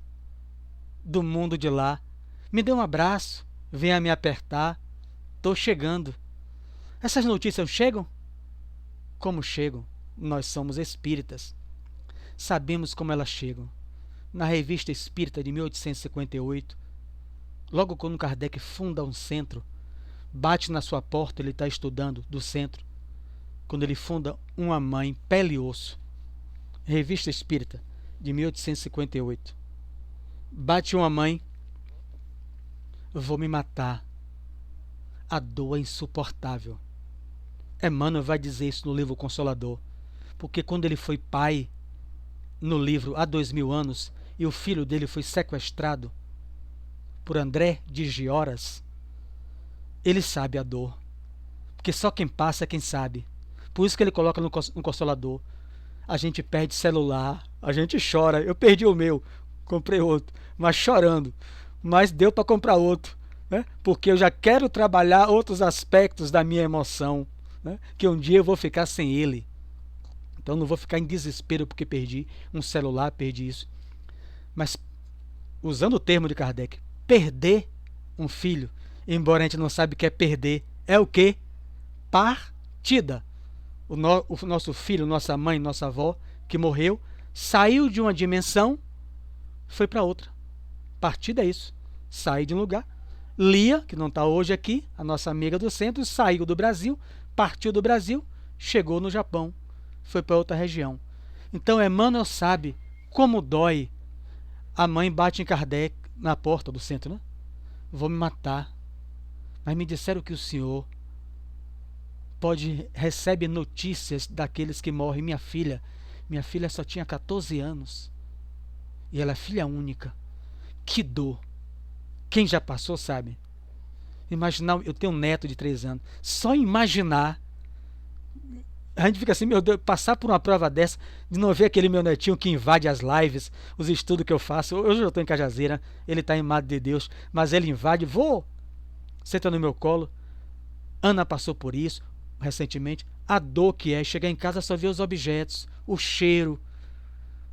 do mundo de lá. Me dê um abraço, venha me apertar. Estou chegando. Essas notícias chegam? Como chegam? Nós somos espíritas. Sabemos como elas chegam. Na Revista Espírita de 1858, logo quando Kardec funda um centro, bate na sua porta, ele está estudando do centro, quando ele funda uma mãe, pele e osso. Revista Espírita de 1858. Bate uma mãe, vou me matar. A dor é insuportável. Emmanuel vai dizer isso no livro Consolador, porque quando ele foi pai, no livro há 2000 anos, e o filho dele foi sequestrado por André de Gioras, ele sabe a dor, porque só quem passa é quem sabe. Por isso que ele coloca no Consolador. A gente perde celular, a gente chora. Eu perdi o meu, comprei outro, mas chorando. Mas deu para comprar outro, né? Porque eu já quero trabalhar outros aspectos da minha emoção, né? Que um dia eu vou ficar sem ele. Então não vou ficar em desespero porque perdi um celular, perdi isso. Mas, usando o termo de Kardec, perder um filho, embora a gente não sabe o que é perder, é o quê? Partida. O nosso filho, nossa mãe, nossa avó, que morreu, saiu de uma dimensão, foi para outra. Partida é isso. Sai de um lugar. Lia, que não está hoje aqui, a nossa amiga do centro, saiu do Brasil, partiu do Brasil, chegou no Japão, foi para outra região. Então Emmanuel sabe como dói. A mãe bate em Kardec na porta do centro, né? Vou me matar. Mas me disseram que o senhor recebe notícias daqueles que morrem. Minha filha só tinha 14 anos. E ela é filha única. Que dor. Quem já passou sabe. Imaginar, eu tenho um neto de 3 anos, só imaginar, a gente fica assim, meu Deus, passar por uma prova dessa, de não ver aquele meu netinho que invade as lives, os estudos que eu faço. Hoje eu estou em Cajazeira, ele está em Madre de Deus, mas ele invade, senta no meu colo. Ana passou por isso recentemente, a dor que é chegar em casa só ver os objetos, o cheiro,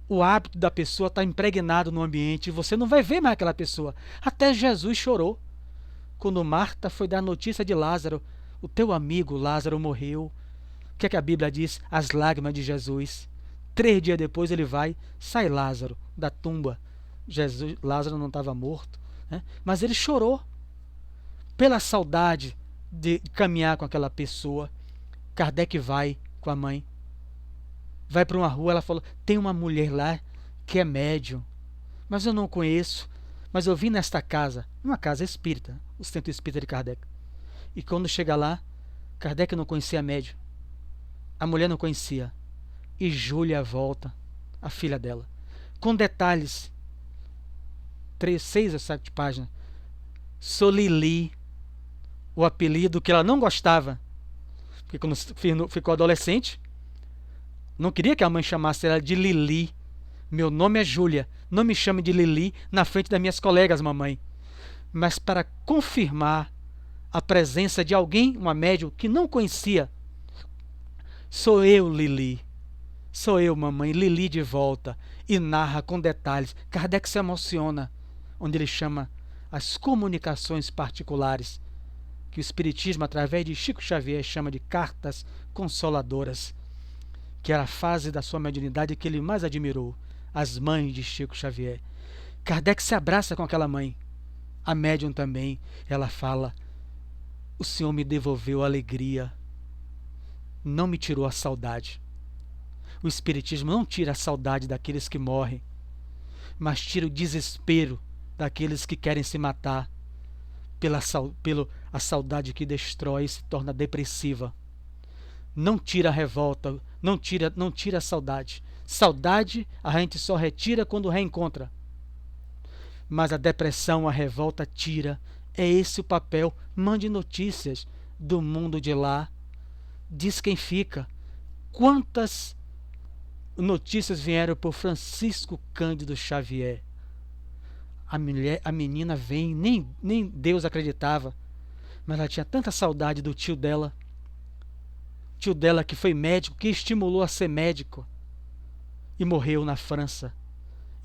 o hábito da pessoa está impregnado no ambiente, e você não vai ver mais aquela pessoa. Até Jesus chorou quando Marta foi dar notícia de Lázaro. O teu amigo Lázaro morreu. O que é que a Bíblia diz? As lágrimas de Jesus. 3 dias depois ele sai Lázaro da tumba. Lázaro não estava morto, né? Mas ele chorou pela saudade de caminhar com aquela pessoa. Kardec vai com a mãe, vai para uma rua, ela falou, tem uma mulher lá que é médium, mas eu não conheço, mas eu vim nesta casa, uma casa espírita, o Centro Espírita de Kardec. E quando chega lá, Kardec não conhecia a médium, a mulher não conhecia, e Júlia volta, a filha dela, com detalhes, 6 ou 7 páginas. Sou Lili, o apelido que ela não gostava, porque quando ficou adolescente, não queria que a mãe chamasse ela de Lili. Meu nome é Júlia, não me chame de Lili na frente das minhas colegas, mamãe. Mas para confirmar a presença de alguém, uma médium que não conhecia, sou eu, Lili. Sou eu, mamãe, Lili de volta. E narra com detalhes. Kardec se emociona, onde ele chama as comunicações particulares, que o Espiritismo, através de Chico Xavier, chama de cartas consoladoras, que era a fase da sua mediunidade que ele mais admirou, as mães de Chico Xavier. Kardec se abraça com aquela mãe, a médium também. Ela fala, o Senhor me devolveu a alegria, não me tirou a saudade. O Espiritismo não tira a saudade daqueles que morrem, mas tira o desespero daqueles que querem se matar, pela a saudade que destrói e se torna depressiva. Não tira a revolta, não tira a saudade. Saudade a gente só retira quando reencontra. Mas a depressão, a revolta tira. É esse o papel. Mande notícias do mundo de lá. Diz quem fica. Quantas notícias vieram por Francisco Cândido Xavier? A menina vem, nem Deus acreditava, mas ela tinha tanta saudade do tio dela que foi médico, que estimulou a ser médico, e morreu na França.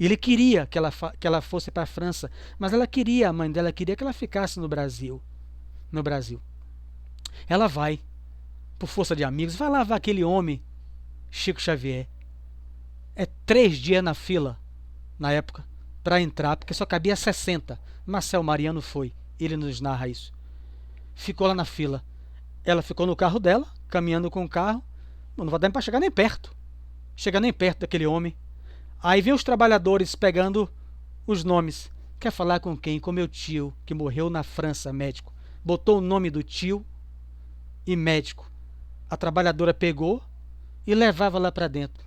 E ele queria que ela fosse para a França, mas a mãe dela queria que ela ficasse no Brasil. Ela vai, por força de amigos, vai lá ver aquele homem, Chico Xavier. É 3 dias na fila, na época, para entrar, porque só cabia 60. Marcel Mariano foi, ele nos narra isso. Ficou lá na fila. Ela ficou no carro dela, caminhando com o carro. Não vai dar para chegar nem perto. Chega nem perto daquele homem. Aí vem os trabalhadores pegando os nomes. Quer falar com quem? Com meu tio, que morreu na França, médico. Botou o nome do tio e médico. A trabalhadora pegou e levava lá para dentro.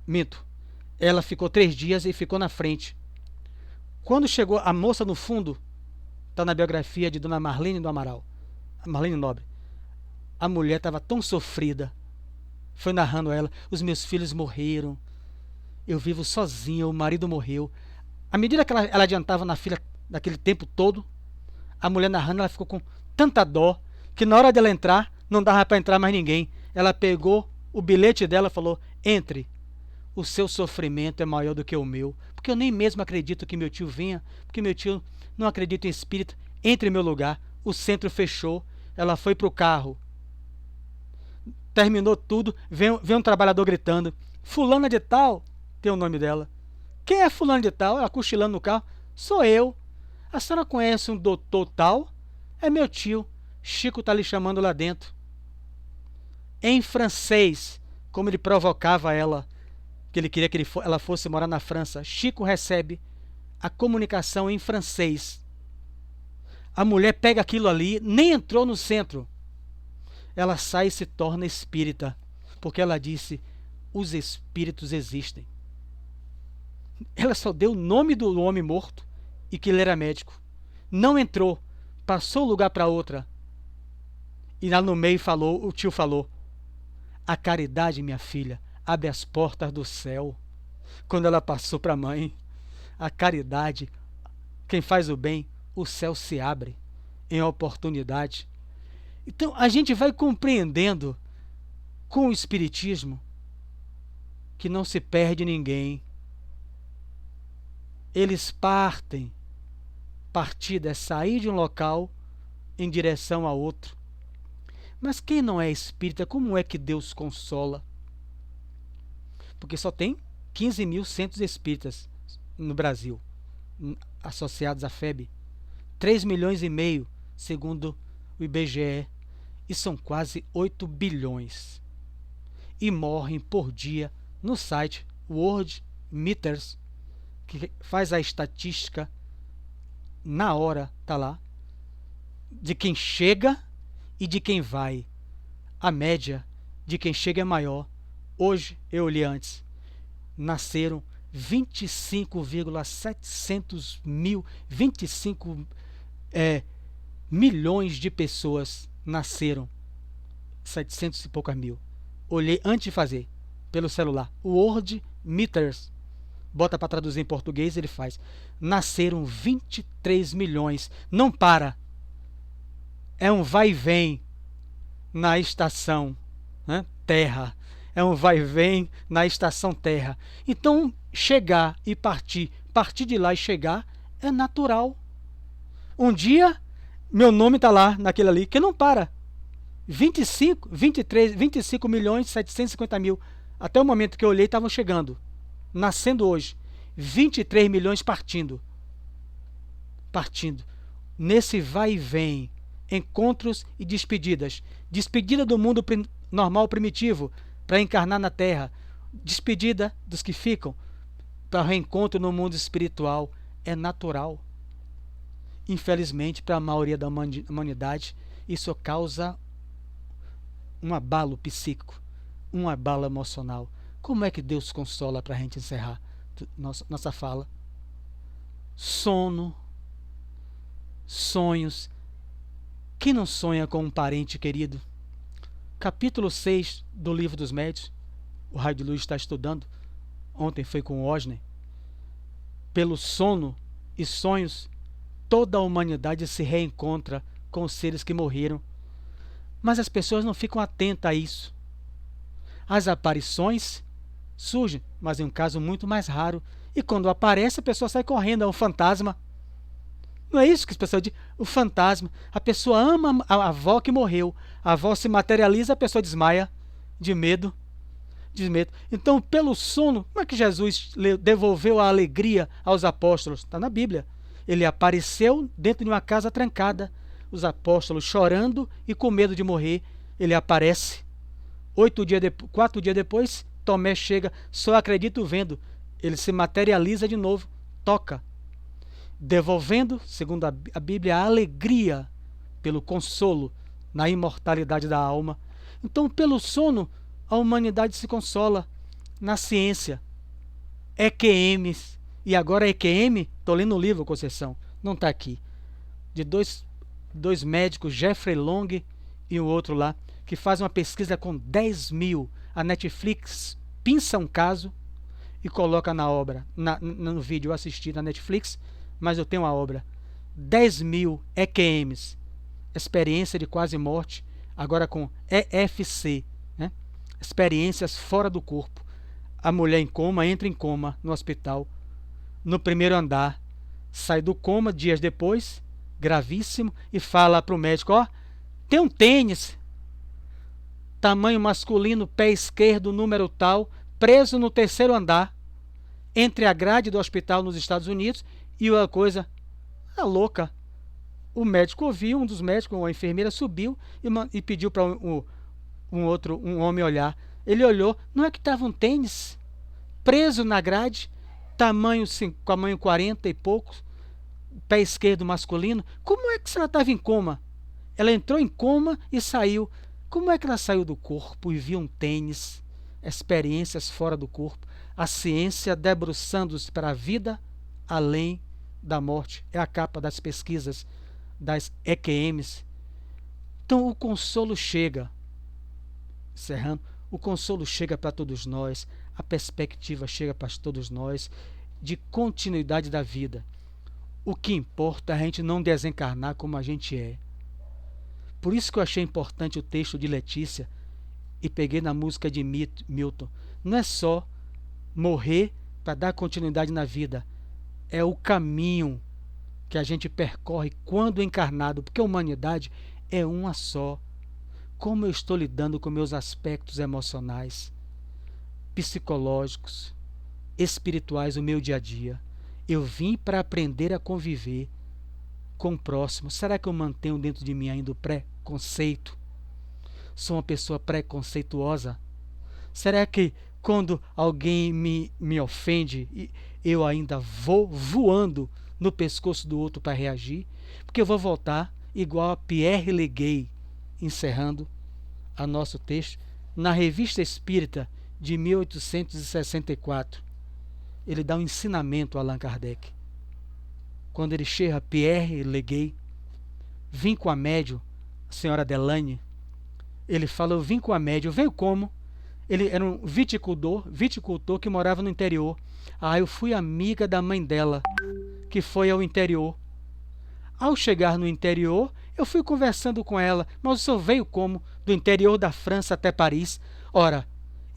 Minto. Ela ficou 3 dias e ficou na frente. Quando chegou a moça no fundo, está na biografia de Dona Marlene do Amaral, Marlene Nobre, a mulher estava tão sofrida, foi narrando a ela, os meus filhos morreram, eu vivo sozinha, o marido morreu. À medida que ela adiantava na fila daquele tempo todo, a mulher narrando, ela ficou com tanta dó, que na hora dela entrar, não dava para entrar mais ninguém. Ela pegou o bilhete dela e falou, entre. O seu sofrimento é maior do que o meu, porque eu nem mesmo acredito que meu tio venha, porque meu tio não acredita em espírito. Entre em meu lugar. O centro fechou, ela foi para o carro, terminou tudo, vem um trabalhador gritando, fulana de tal, tem o nome dela. Quem é fulana de tal? Ela cochilando no carro. Sou eu. A senhora conhece um doutor tal? É meu tio. Chico está lhe chamando lá dentro. Em francês, como ele provocava ela, que ele queria que ela fosse morar na França. Chico recebe a comunicação em francês. A mulher pega aquilo ali, nem entrou no centro. Ela sai e se torna espírita, porque ela disse, os espíritos existem. Ela só deu o nome do homem morto e que ele era médico. Não entrou, passou o lugar para outra. E lá no meio o tio falou: a caridade, minha filha, abre as portas do céu. Quando ela passou para a mãe, a caridade, quem faz o bem, o céu se abre em oportunidade. Então a gente vai compreendendo com o Espiritismo que não se perde ninguém. Eles partida é sair de um local em direção a outro. Mas quem não é espírita, como é que Deus consola? Porque só tem 15 mil centros espíritas no Brasil, associados à FEB. 3 milhões e meio, segundo o IBGE. E são quase 8 bilhões. E morrem por dia no site World Meters, que faz a estatística na hora, tá lá, de quem chega e de quem vai. A média de quem chega é maior. Hoje, eu olhei antes, nasceram 25 milhões de pessoas nasceram. 700 e poucas mil. Olhei antes de fazer, pelo celular. World Meters. Bota para traduzir em português, ele faz. Nasceram 23 milhões. Não para. É um vai e vem na estação, né, Terra. É um vai e vem na estação Terra. Então, chegar e partir de lá e chegar, é natural. Um dia, meu nome está lá, naquele ali, que não para. 25 milhões 750 mil. Até o momento que eu olhei, estavam chegando. Nascendo hoje. 23 milhões partindo. Nesse vai e vem. Encontros e despedidas. Despedida do mundo normal primitivo para encarnar na Terra. Despedida dos que ficam para reencontro no mundo espiritual. É natural. Infelizmente, para a maioria da humanidade, isso causa um abalo psíquico, um abalo emocional. Como é que Deus consola para a gente encerrar nossa fala? Sono, sonhos. Quem não sonha com um parente querido? Capítulo 6 do Livro dos Médiuns, o Raio de Luz está estudando, ontem foi com o Osner. Pelo sono e sonhos, toda a humanidade se reencontra com os seres que morreram. Mas as pessoas não ficam atentas a isso. As aparições surgem, mas em um caso muito mais raro. E quando aparece, a pessoa sai correndo, é um fantasma. Não é isso que as pessoas dizem? O fantasma. A pessoa ama a avó que morreu. A avó se materializa, a pessoa desmaia de medo. Então, pelo sono, como é que Jesus devolveu a alegria aos apóstolos? Está na Bíblia. Ele apareceu dentro de uma casa trancada. Os apóstolos chorando e com medo de morrer. Ele aparece. 4 dias depois, Tomé chega. Só acredito vendo. Ele se materializa de novo. Toca. Devolvendo, segundo a Bíblia, a alegria pelo consolo na imortalidade da alma. Então, pelo sono, a humanidade se consola. Na ciência, EQMs. E agora EQM, estou lendo o livro, Conceição, não está aqui. De dois médicos, Jeffrey Long e o outro lá, que fazem uma pesquisa com 10 mil. A Netflix pinça um caso e coloca na obra, no vídeo. Eu assisti na Netflix, mas eu tenho a obra. 10 mil EQMs, experiência de quase morte, agora com EFC, né? Experiências fora do corpo. A mulher em coma, entra em coma no hospital, no primeiro andar, sai do coma dias depois, gravíssimo, e fala para o médico: ó, tem um tênis, tamanho masculino, pé esquerdo, número tal, preso no terceiro andar, entre a grade do hospital nos Estados Unidos e uma coisa louca. O médico ouviu, um dos médicos, uma enfermeira, subiu e pediu para um homem olhar. Ele olhou, não é que estava um tênis preso na grade, tamanho 40 e poucos, pé esquerdo masculino. Como é que ela estava em coma? Ela entrou em coma e saiu. Como é que ela saiu do corpo e viu um tênis? Experiências fora do corpo. A ciência debruçando-se para a vida além da morte, é a capa das pesquisas das EQMs. Então o consolo chega, encerrando, o consolo chega para todos nós, a perspectiva chega para todos nós, de continuidade da vida. O que importa é a gente não desencarnar como a gente é. Por isso que eu achei importante o texto de Letícia e peguei na música de Milton. Não é só morrer para dar continuidade na vida, é o caminho que a gente percorre quando encarnado, porque a humanidade é uma só. Como eu estou lidando com meus aspectos emocionais, psicológicos, espirituais, o meu dia a dia? Eu vim para aprender a conviver com o próximo. Será que eu mantenho dentro de mim ainda o preconceito? Sou uma pessoa preconceituosa? Será que quando alguém me ofende, eu ainda vou voando no pescoço do outro para reagir? Porque eu vou voltar igual a Pierre Leguay, encerrando a nosso texto, na Revista Espírita de 1864. Ele dá um ensinamento a Allan Kardec. Quando ele chega a Pierre Leguay, vim com a médium, a senhora Delane, ele fala, eu vim com a médium. Veio como? Ele era um viticultor que morava no interior. Eu fui amiga da mãe dela, que foi ao interior. Ao chegar no interior, eu fui conversando com ela. Mas o senhor veio como? Do interior da França até Paris. Ora,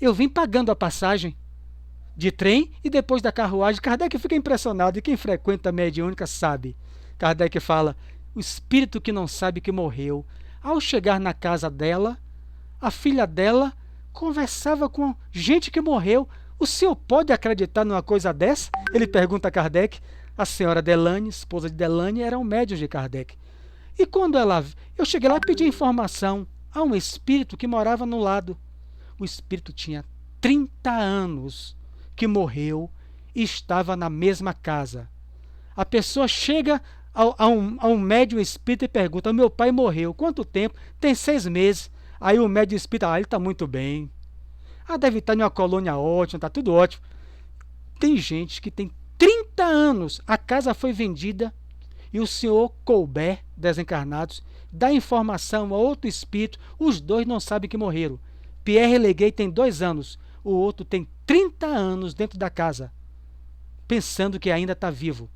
eu vim pagando a passagem de trem e depois da carruagem. Kardec fica impressionado, e quem frequenta a mediúnica sabe. Kardec fala, o espírito que não sabe que morreu. Ao chegar na casa dela, a filha dela conversava com gente que morreu. O senhor pode acreditar numa coisa dessa? Ele pergunta a Kardec. A senhora Delane, esposa de Delane, era um médium de Kardec. E quando eu cheguei lá e pedi informação a um espírito que morava no lado. O espírito tinha 30 anos que morreu e estava na mesma casa. A pessoa chega a um médium espírita e pergunta, meu pai morreu, quanto tempo? Tem 6 meses. Aí o médium espírita, ele está muito bem. Deve estar em uma colônia ótima, está tudo ótimo. Tem gente que tem 30 anos, a casa foi vendida e o senhor Colbert, desencarnados, dá informação a outro espírito, os dois não sabem que morreram. Pierre Leguay tem 2 anos, o outro tem 30 anos dentro da casa, pensando que ainda está vivo.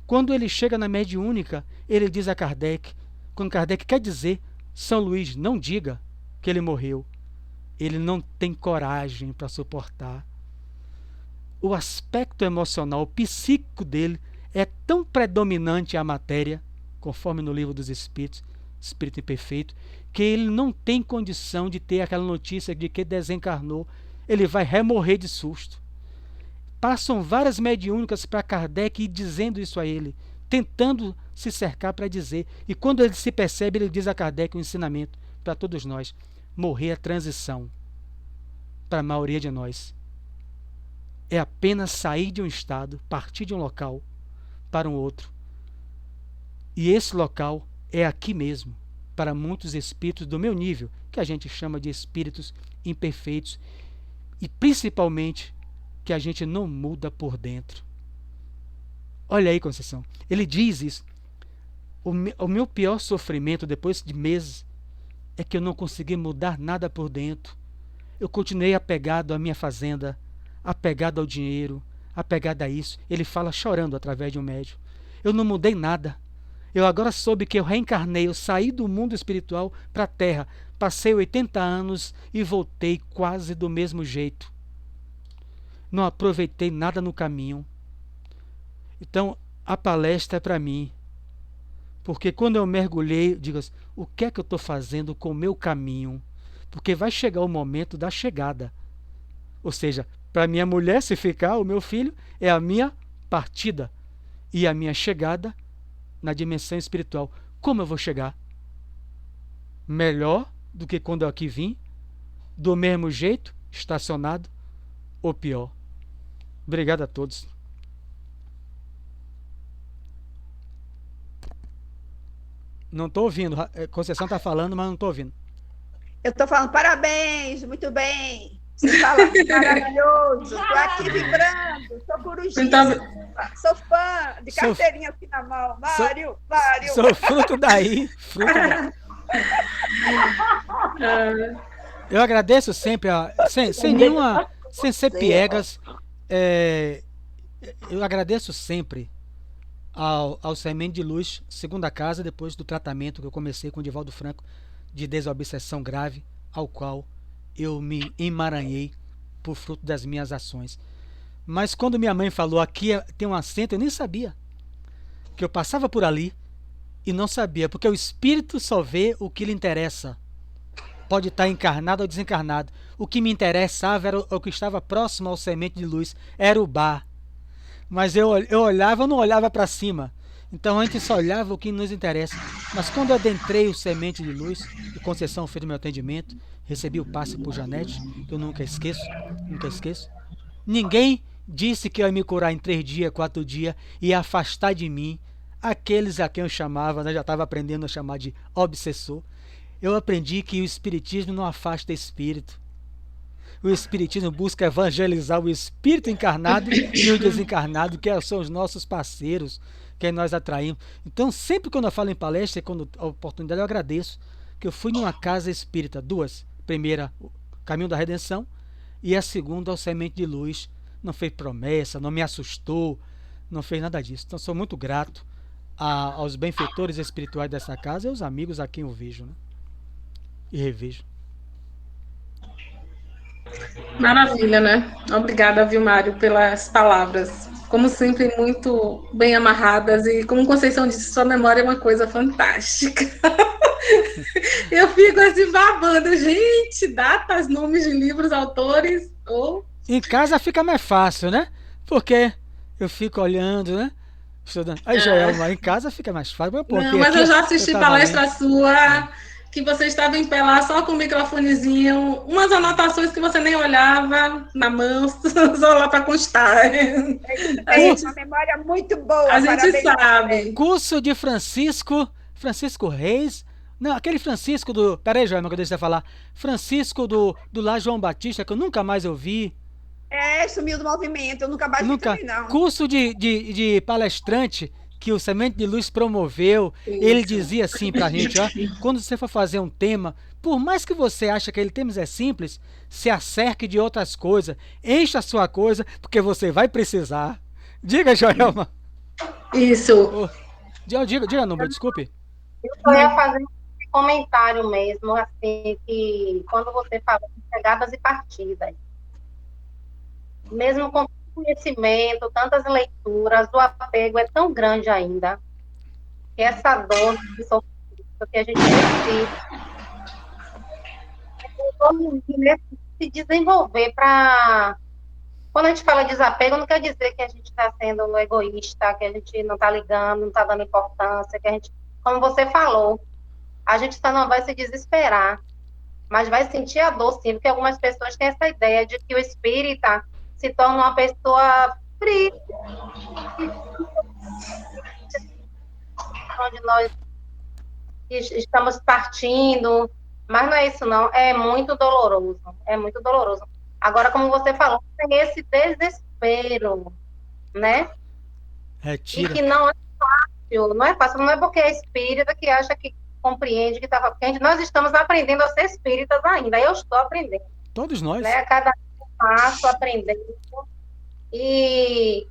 Quando ele chega na mediúnica, ele diz a Kardec, quando Kardec quer dizer, São Luís, não diga que ele morreu. Ele não tem coragem para suportar. O aspecto emocional, psíquico dele é tão predominante à matéria, conforme no Livro dos Espíritos, Espírito Imperfeito, que ele não tem condição de ter aquela notícia de que desencarnou. Ele vai remorrer de susto. Passam várias mediúnicas para Kardec dizendo isso a ele, tentando se cercar para dizer. E quando ele se percebe, ele diz a Kardec um ensinamento para todos nós. Morrer é transição para a maioria de nós. É apenas sair de um estado, partir de um local para um outro. E esse local é aqui mesmo, para muitos espíritos do meu nível, que a gente chama de espíritos imperfeitos, e principalmente que a gente não muda por dentro. Olha aí, Conceição, ele diz isso. O meu pior sofrimento depois de meses é que eu não consegui mudar nada por dentro. Eu continuei apegado à minha fazenda, apegado ao dinheiro, apegado a isso. Ele fala chorando através de um médium. Eu não mudei nada. Eu agora soube que eu reencarnei, eu saí do mundo espiritual para a Terra, passei 80 anos e voltei quase do mesmo jeito. Não aproveitei nada no caminho. Então, a palestra é para mim. Porque quando eu mergulhei, eu digo assim, o que é que eu estou fazendo com o meu caminho? Porque vai chegar o momento da chegada. Ou seja, para minha mulher, se ficar, o meu filho, é a minha partida. E a minha chegada na dimensão espiritual. Como eu vou chegar? Melhor do que quando eu aqui vim? Do mesmo jeito, estacionado? Ou pior? Obrigado a todos. Não estou ouvindo. Conceição está falando, mas não estou ouvindo. Eu estou falando parabéns, muito bem. Você fala maravilhoso. Estou aqui vibrando. Sou corujinha. Sou fã. de carteirinha assim na mão. Mário. Sou fruto daí. Eu agradeço sempre, sem ser piegas, eu agradeço sempre ao Semente de Luz, segunda casa, depois do tratamento que eu comecei com o Divaldo Franco de desobsessão grave, ao qual eu me emaranhei por fruto das minhas ações. Mas quando minha mãe falou, aqui tem um assento, eu nem sabia. Que eu passava por ali e não sabia, porque o espírito só vê o que lhe interessa. Pode estar encarnado ou desencarnado. O que me interessava era o que estava próximo ao Semente de Luz, era o bar. Mas eu olhava, eu não olhava para cima. Então a gente só olhava o que nos interessa. Mas quando eu adentrei o Semente de Luz, e Conceição fez o meu atendimento, recebi o passe por Janete, que eu nunca esqueço. Ninguém disse que eu ia me curar em 3 dias, 4 dias, e ia afastar de mim aqueles a quem eu chamava, né, já estava aprendendo a chamar de obsessor. Eu aprendi que o Espiritismo não afasta espírito. O Espiritismo busca evangelizar o espírito encarnado e o desencarnado, que são os nossos parceiros, que nós atraímos. Então, sempre quando eu falo em palestra, quando a oportunidade, eu agradeço, que eu fui numa casa espírita, 2. Primeira, o Caminho da Redenção, e a segunda, o Semente de Luz. Não fez promessa, não me assustou, não fez nada disso. Então, sou muito grato aos benfeitores espirituais dessa casa e aos amigos a quem eu vejo, né? E revejo. Maravilha, né? Obrigada, viu, Mário, pelas palavras. Como sempre, muito bem amarradas. E como Conceição disse, sua memória é uma coisa fantástica. Eu fico assim babando. Gente, datas, nomes de livros, autores. Em casa fica mais fácil, né? Porque eu fico olhando, né? Estudando. Aí, Joelma, em casa fica mais fácil. Mas eu já assisti palestra sua... que você estava em pé lá só com o microfonezinho, umas anotações que você nem olhava na mão, só lá para constar. Uma memória muito boa. A gente sabe. Curso de Francisco Reis. Não, aquele Francisco do... Peraí, Joelma, que eu deixei você falar. Francisco do Lá João Batista, que eu nunca mais ouvi. Sumiu do movimento, eu nunca mais vi também, não. Curso de palestrante que o Semente de Luz promoveu. Isso. Ele dizia assim pra gente, ó, quando você for fazer um tema, por mais que você ache que aquele tema é simples, se acerque de outras coisas, encha a sua coisa, porque você vai precisar. Diga, Joelma. Isso. Diga, Núbia, desculpe. Eu só ia fazer um comentário mesmo, assim, que quando você fala de chegadas e partidas, mesmo com conhecimento, tantas leituras, o apego é tão grande ainda, que essa dor que a gente precisa se desenvolver para... Quando a gente fala desapego, não quer dizer que a gente está sendo egoísta, que a gente não está ligando, não está dando importância, que a gente, como você falou, a gente só não vai se desesperar, mas vai sentir a dor, sim, porque algumas pessoas têm essa ideia de que o espírita se torna uma pessoa fria, onde nós estamos partindo, mas não é isso não, é muito doloroso. Agora, como você falou, tem esse desespero, né? Retira. E que não é fácil, não é porque é espírita que acha que compreende, que está... Porque nós estamos aprendendo a ser espíritas ainda, eu estou aprendendo. Todos nós. Né? Cada passo aprendendo. E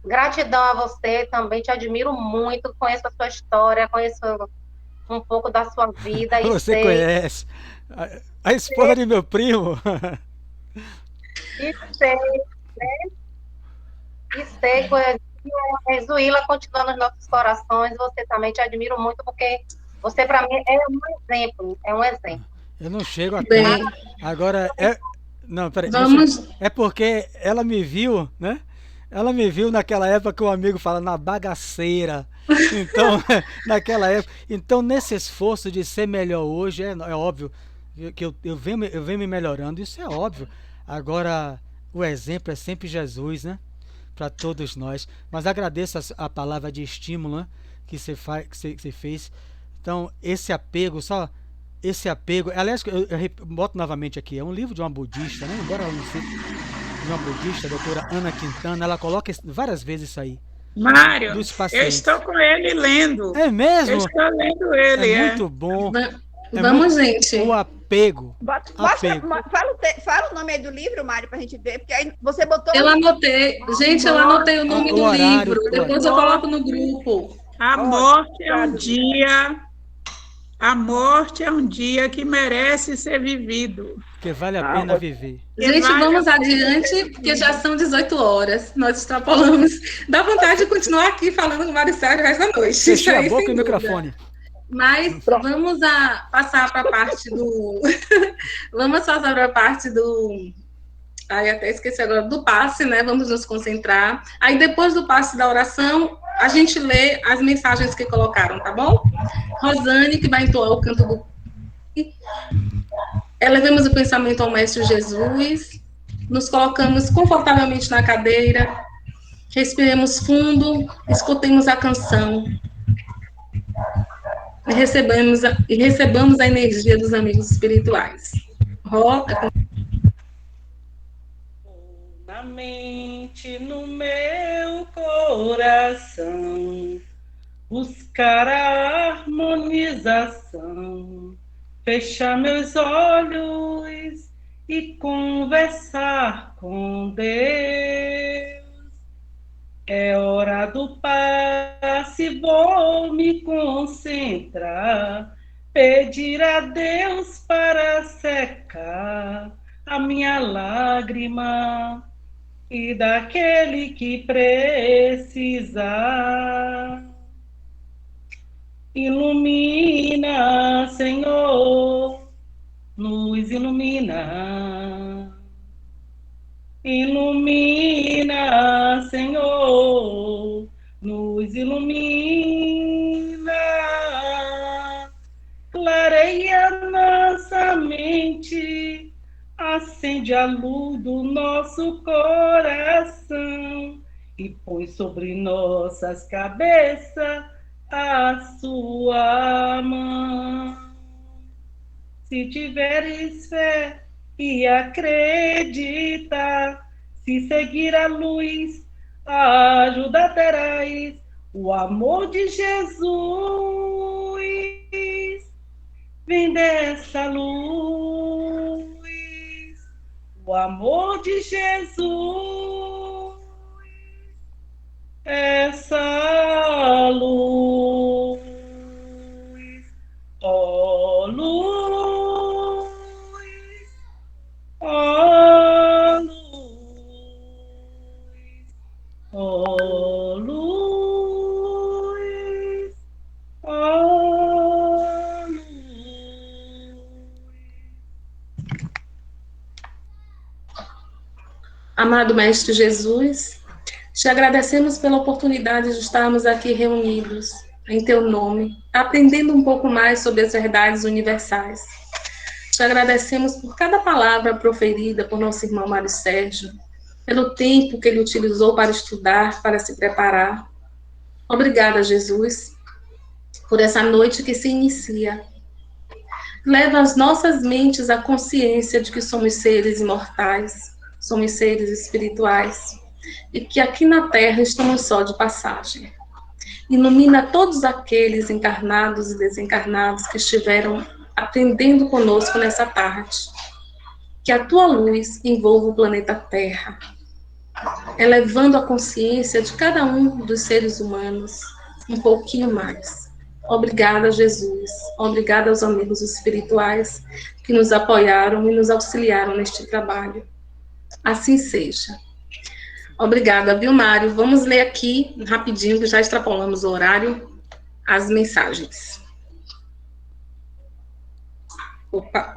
gratidão a você também, te admiro muito, conheço a sua história, conheço um pouco da sua vida. Você conhece a esposa de meu primo. E sei, Zuíla continua nos nossos corações, você também, te admiro muito, porque você para mim é um exemplo. Eu não chego a tempo. Agora, não, peraí. É porque ela me viu, né? Ela me viu naquela época que o amigo fala, na bagaceira. Então, naquela época. Então, nesse esforço de ser melhor hoje, é óbvio que eu venho me melhorando, isso é óbvio. Agora, o exemplo é sempre Jesus, né? Para todos nós. Mas agradeço a palavra de estímulo, né? que você fez. Então, esse apego, aliás, eu boto novamente aqui, é um livro de uma budista, né? Embora ela não seja de uma budista, a doutora Ana Quintana, ela coloca várias vezes isso aí. Mário, dos eu pacientes. estou com ele lendo. É mesmo? Eu estou lendo ele, É muito bom. Vamos, gente. O apego. Fala o nome aí do livro, Mário, para a gente ver, porque aí você botou. Eu anotei. Gente, eu anotei o nome do horário, livro. Depois eu coloco no grupo. A morte é um dia. A morte é um dia que merece ser vivido. Porque vale a pena viver. Gente, vamos adiante, porque já são 18 horas. Nós extrapolamos. Dá vontade de continuar aqui falando com o Mário Sérgio o resto da noite. Fechou a boca e o microfone. Mas vamos passar para a parte do... Vamos passar para a parte do... Aí até esqueci agora, do passe, né? Vamos nos concentrar. Aí depois do passe da oração, a gente lê as mensagens que colocaram, tá bom? Rosane, que vai entoar o canto do... Elevemos o pensamento ao Mestre Jesus, nos colocamos confortavelmente na cadeira, respiremos fundo, escutemos a canção e recebamos a energia dos amigos espirituais. Na mente, no meu coração, buscar a harmonização, fechar meus olhos e conversar com Deus. É hora do passe, vou me concentrar, pedir a Deus para secar a minha lágrima e daquele que precisar. Ilumina, Senhor, nos ilumina. Ilumina, Senhor, nos ilumina. Clareia nossa mente, acende a luz do nosso coração e põe sobre nossas cabeças a sua mão. Se tiveres fé e acredita, se seguir a luz, a ajuda terás, o amor de Jesus vem dessa luz, o amor de Jesus, essa luz, ó luz, ó luz, ó luz, ó luz. Amado Mestre Jesus, te agradecemos pela oportunidade de estarmos aqui reunidos em teu nome, aprendendo um pouco mais sobre as verdades universais. Te agradecemos por cada palavra proferida por nosso irmão Mário Sérgio, pelo tempo que ele utilizou para estudar, para se preparar. Obrigada, Jesus, por essa noite que se inicia. Leva as nossas mentes à consciência de que somos seres imortais, somos seres espirituais, e que aqui na Terra estamos só de passagem. Ilumina todos aqueles encarnados e desencarnados que estiveram aprendendo conosco nessa tarde. Que a tua luz envolva o planeta Terra, elevando a consciência de cada um dos seres humanos um pouquinho mais. Obrigada, Jesus. Obrigada aos amigos espirituais que nos apoiaram e nos auxiliaram neste trabalho. Assim seja. Obrigada, viu, Mário? Vamos ler aqui, rapidinho, que já extrapolamos o horário, as mensagens. Opa.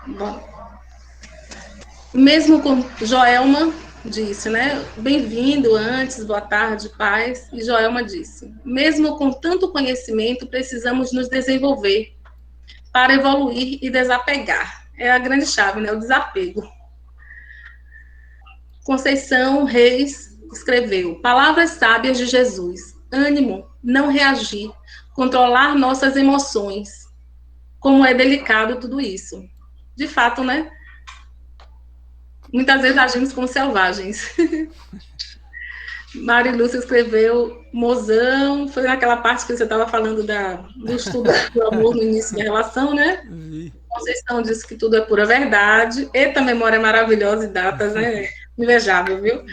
Bom. Mesmo com Joelma disse, né? Bem-vindo antes, boa tarde, paz. E Joelma disse, mesmo com tanto conhecimento, precisamos nos desenvolver para evoluir e desapegar. É a grande chave, né? O desapego. Conceição Reis escreveu, palavras sábias de Jesus, ânimo, não reagir, controlar nossas emoções. Como é delicado tudo isso. De fato, né? Muitas vezes agimos como selvagens. Mário Lúcia escreveu mozão, foi naquela parte que você estava falando do estudo do amor no início da relação, né? Conceição disse que tudo é pura verdade. Eita, memória maravilhosa e datas, né? Invejável, viu?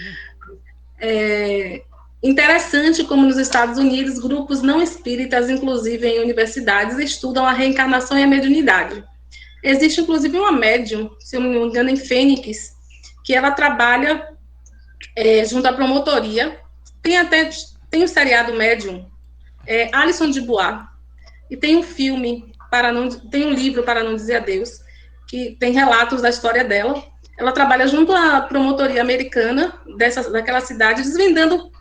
Interessante como nos Estados Unidos, grupos não espíritas, inclusive em universidades, estudam a reencarnação e a mediunidade. Existe, inclusive, uma médium, se eu não me engano, em Fênix, que ela trabalha junto à promotoria. Tem o seriado Médium, Alison de Bois, e tem um filme, tem um livro, Para Não Dizer Adeus, que tem relatos da história dela. Ela trabalha junto à promotoria americana daquela cidade,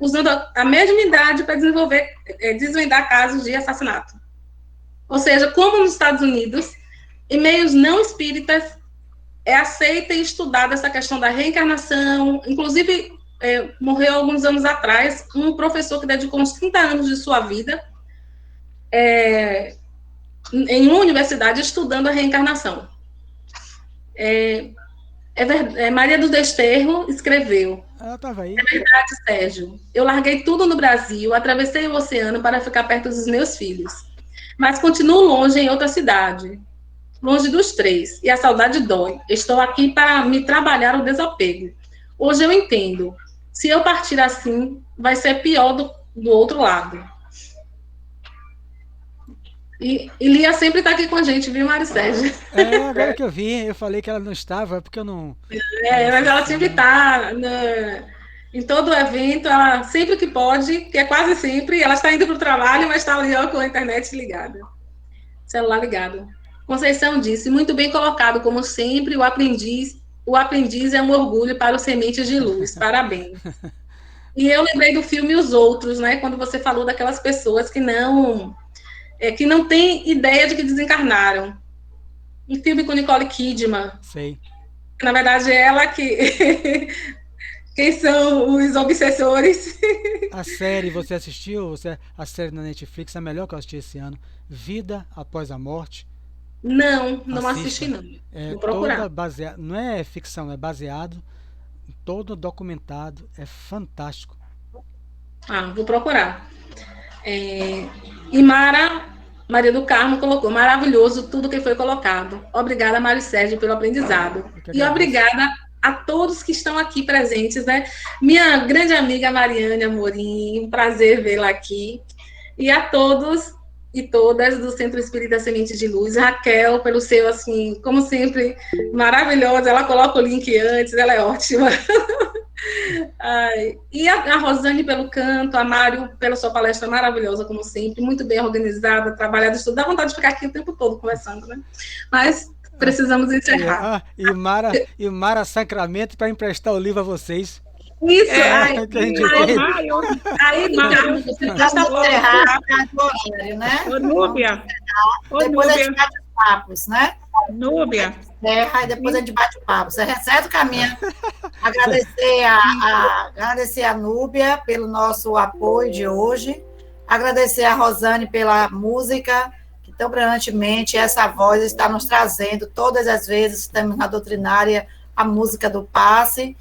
usando a mediunidade para desvendar casos de assassinato. Ou seja, como nos Estados Unidos, em meios não espíritas, é aceita e estudada essa questão da reencarnação. Inclusive, morreu alguns anos atrás um professor que dedicou uns 30 anos de sua vida em uma universidade estudando a reencarnação. Maria do Desterro escreveu: tava aí. É verdade, Sérgio. Eu larguei tudo no Brasil, atravessei o oceano para ficar perto dos meus filhos, mas continuo longe em outra cidade, longe dos três, e a saudade dói. Estou aqui para me trabalhar o desapego. Hoje eu entendo. Se eu partir assim, vai ser pior do outro lado. E Lia sempre está aqui com a gente, viu, Mário Sérgio? Agora que eu vi, eu falei que ela não estava, porque eu não... Mas ela sempre está em todo o evento, ela sempre que pode, que é quase sempre, ela está indo para o trabalho, mas está ali com a internet ligada, celular ligado. Conceição disse, muito bem colocado, como sempre, o aprendiz é um orgulho para os sementes de luz, parabéns. E eu lembrei do filme Os Outros, né, quando você falou daquelas pessoas que não têm ideia de que desencarnaram. Um filme com Nicole Kidman. Sei. Na verdade, é ela que... Quem são os obsessores? A série, você assistiu? A série na Netflix, a melhor que eu assisti esse ano, Vida Após a Morte. Não assisti, não. Vou procurar. Não é ficção, é baseado, todo documentado, é fantástico. Vou procurar. E Maria do Carmo colocou, maravilhoso tudo que foi colocado. Obrigada, Mário Sérgio, pelo aprendizado. E obrigada a todos que estão aqui presentes, né? Minha grande amiga Mariane Amorim, um prazer vê-la aqui. E a todos e todas do Centro Espírita Semente de Luz. Raquel, pelo seu, assim, como sempre, maravilhosa. Ela coloca o link antes, ela é ótima. E a Rosane pelo canto, a Mário pela sua palestra maravilhosa, como sempre, muito bem organizada, trabalhada, dá vontade de ficar aqui o tempo todo conversando, né? Mas precisamos encerrar. E Mara Sacramento para emprestar o livro a vocês. Isso, você já está encerrado o horário, né? Núbia. Depois a gente bate papos, né? Núbia. E depois a gente bate papo. Você recebe o caminho. Agradecer a Núbia pelo nosso apoio de hoje. Agradecer a Rosane pela música, que tão brilhantemente essa voz está nos trazendo todas as vezes, estamos na doutrinária, a música do passe.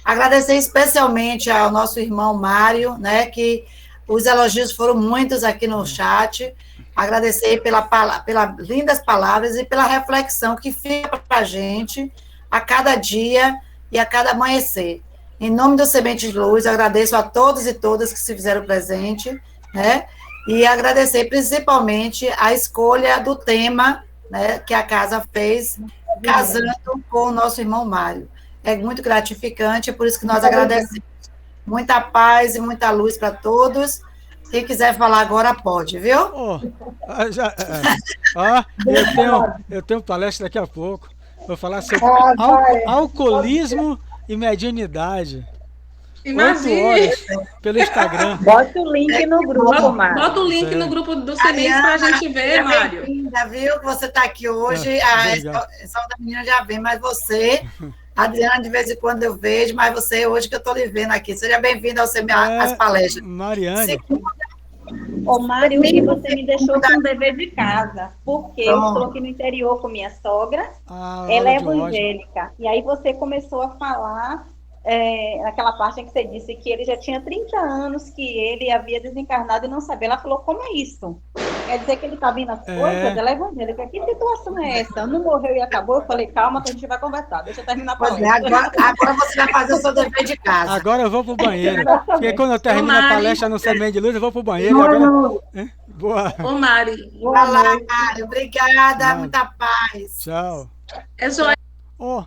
Agradecer especialmente ao nosso irmão Mário, né, que os elogios foram muitos aqui no chat. Agradecer pelas lindas palavras e pela reflexão que fica para a gente a cada dia e a cada amanhecer. Em nome do Semente de Luz, agradeço a todos e todas que se fizeram presente, né, e agradecer principalmente a escolha do tema, né, que a casa fez, casando com o nosso irmão Mário. É muito gratificante, é por isso que nós agradecemos. Muita paz e muita luz para todos. Quem quiser falar agora, pode, viu? Eu tenho palestra daqui a pouco. Vou falar sobre alcoolismo e mediunidade. Imagina. Pelo Instagram. Bota o link no grupo, Mário. Bota o link no grupo do Sementes para a gente ver, Mário. Já viu que você está aqui hoje. Essa outra menina já vem, mas você... Adriana, de vez em quando eu vejo, mas você, hoje que eu estou lhe vendo aqui. Seja bem-vinda às palestras. Mariane. Ô, Mário, e você me deixou com um dever de casa, porque eu estou aqui no interior com minha sogra, ela aula é de lógica. evangélica, e aí você começou a falar naquela parte em que você disse que ele já tinha 30 anos, que ele havia desencarnado e não sabia. Ela falou, como é isso? Quer dizer que ele está vendo as coisas? Ela é evangélica. Que situação é essa? Não morreu e acabou? Eu falei, calma que a gente vai conversar, deixa eu terminar a Pois é, palestra. agora você vai fazer o seu dever de casa. Agora eu vou pro banheiro. Porque Exatamente. quando eu termino a Mari. palestra no Semente de Luz, eu vou pro banheiro e agora. Boa. Ô, Mari, Vai lá, Mário. Obrigada, Nada. muita paz. Tchau. é joia. Ó,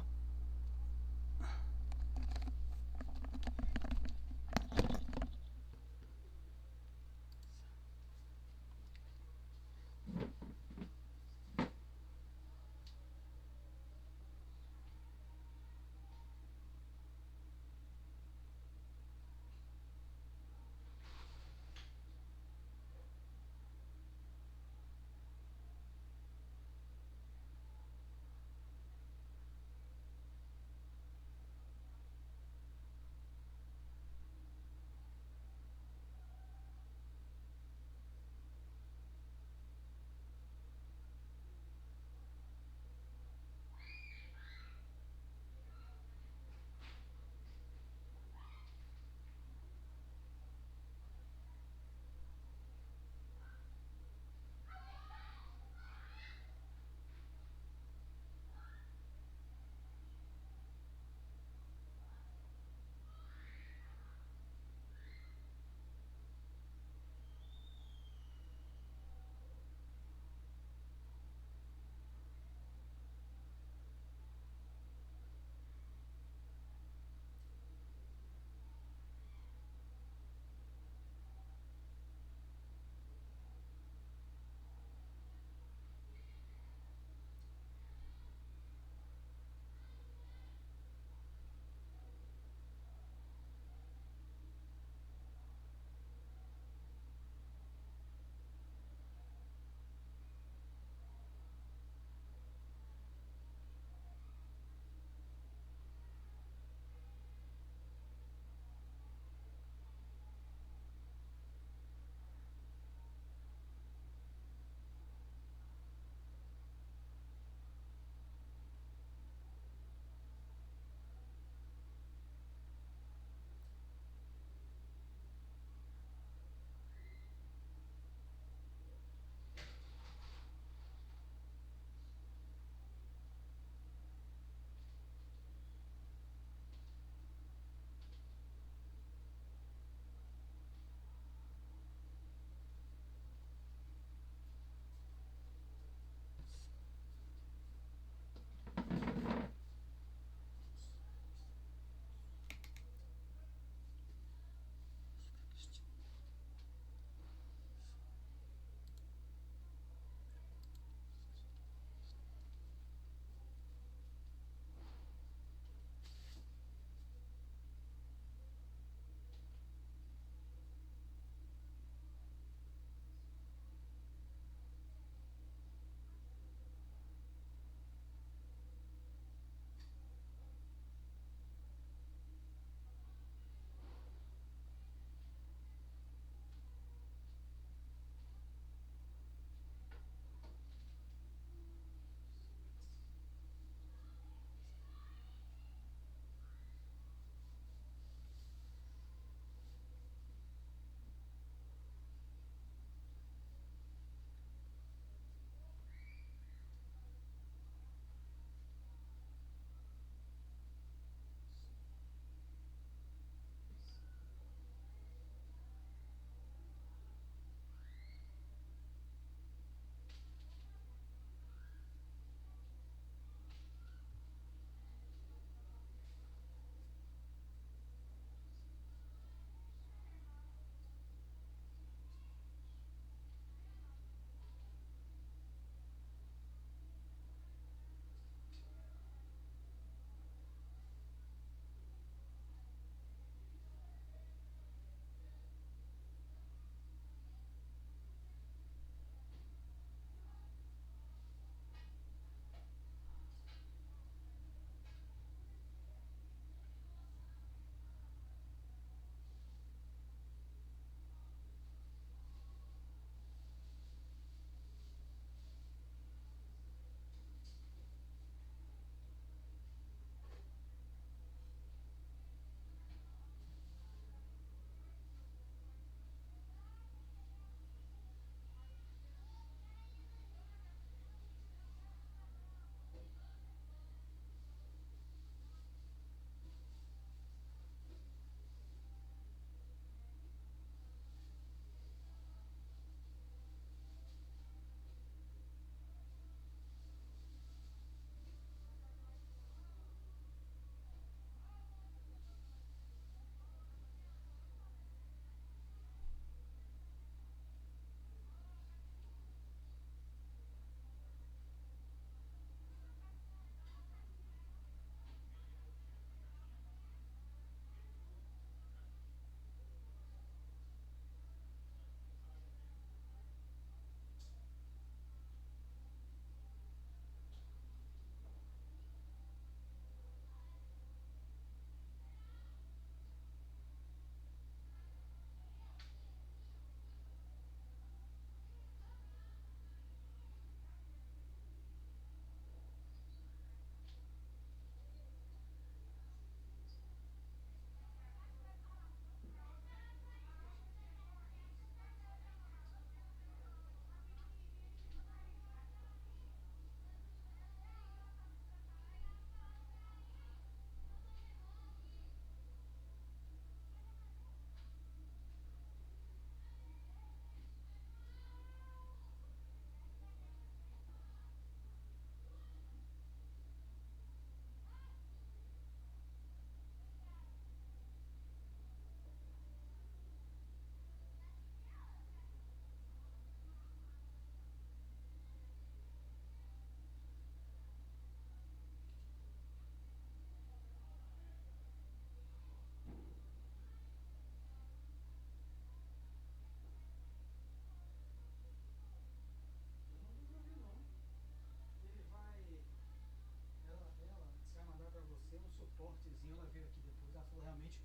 falou realmente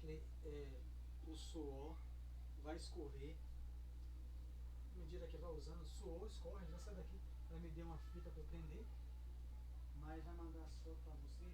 que o suor vai escorrer. À medida que vai usando, o suor escorre, já sai daqui. Ela me deu uma fita para eu prender, mas vai mandar só para você.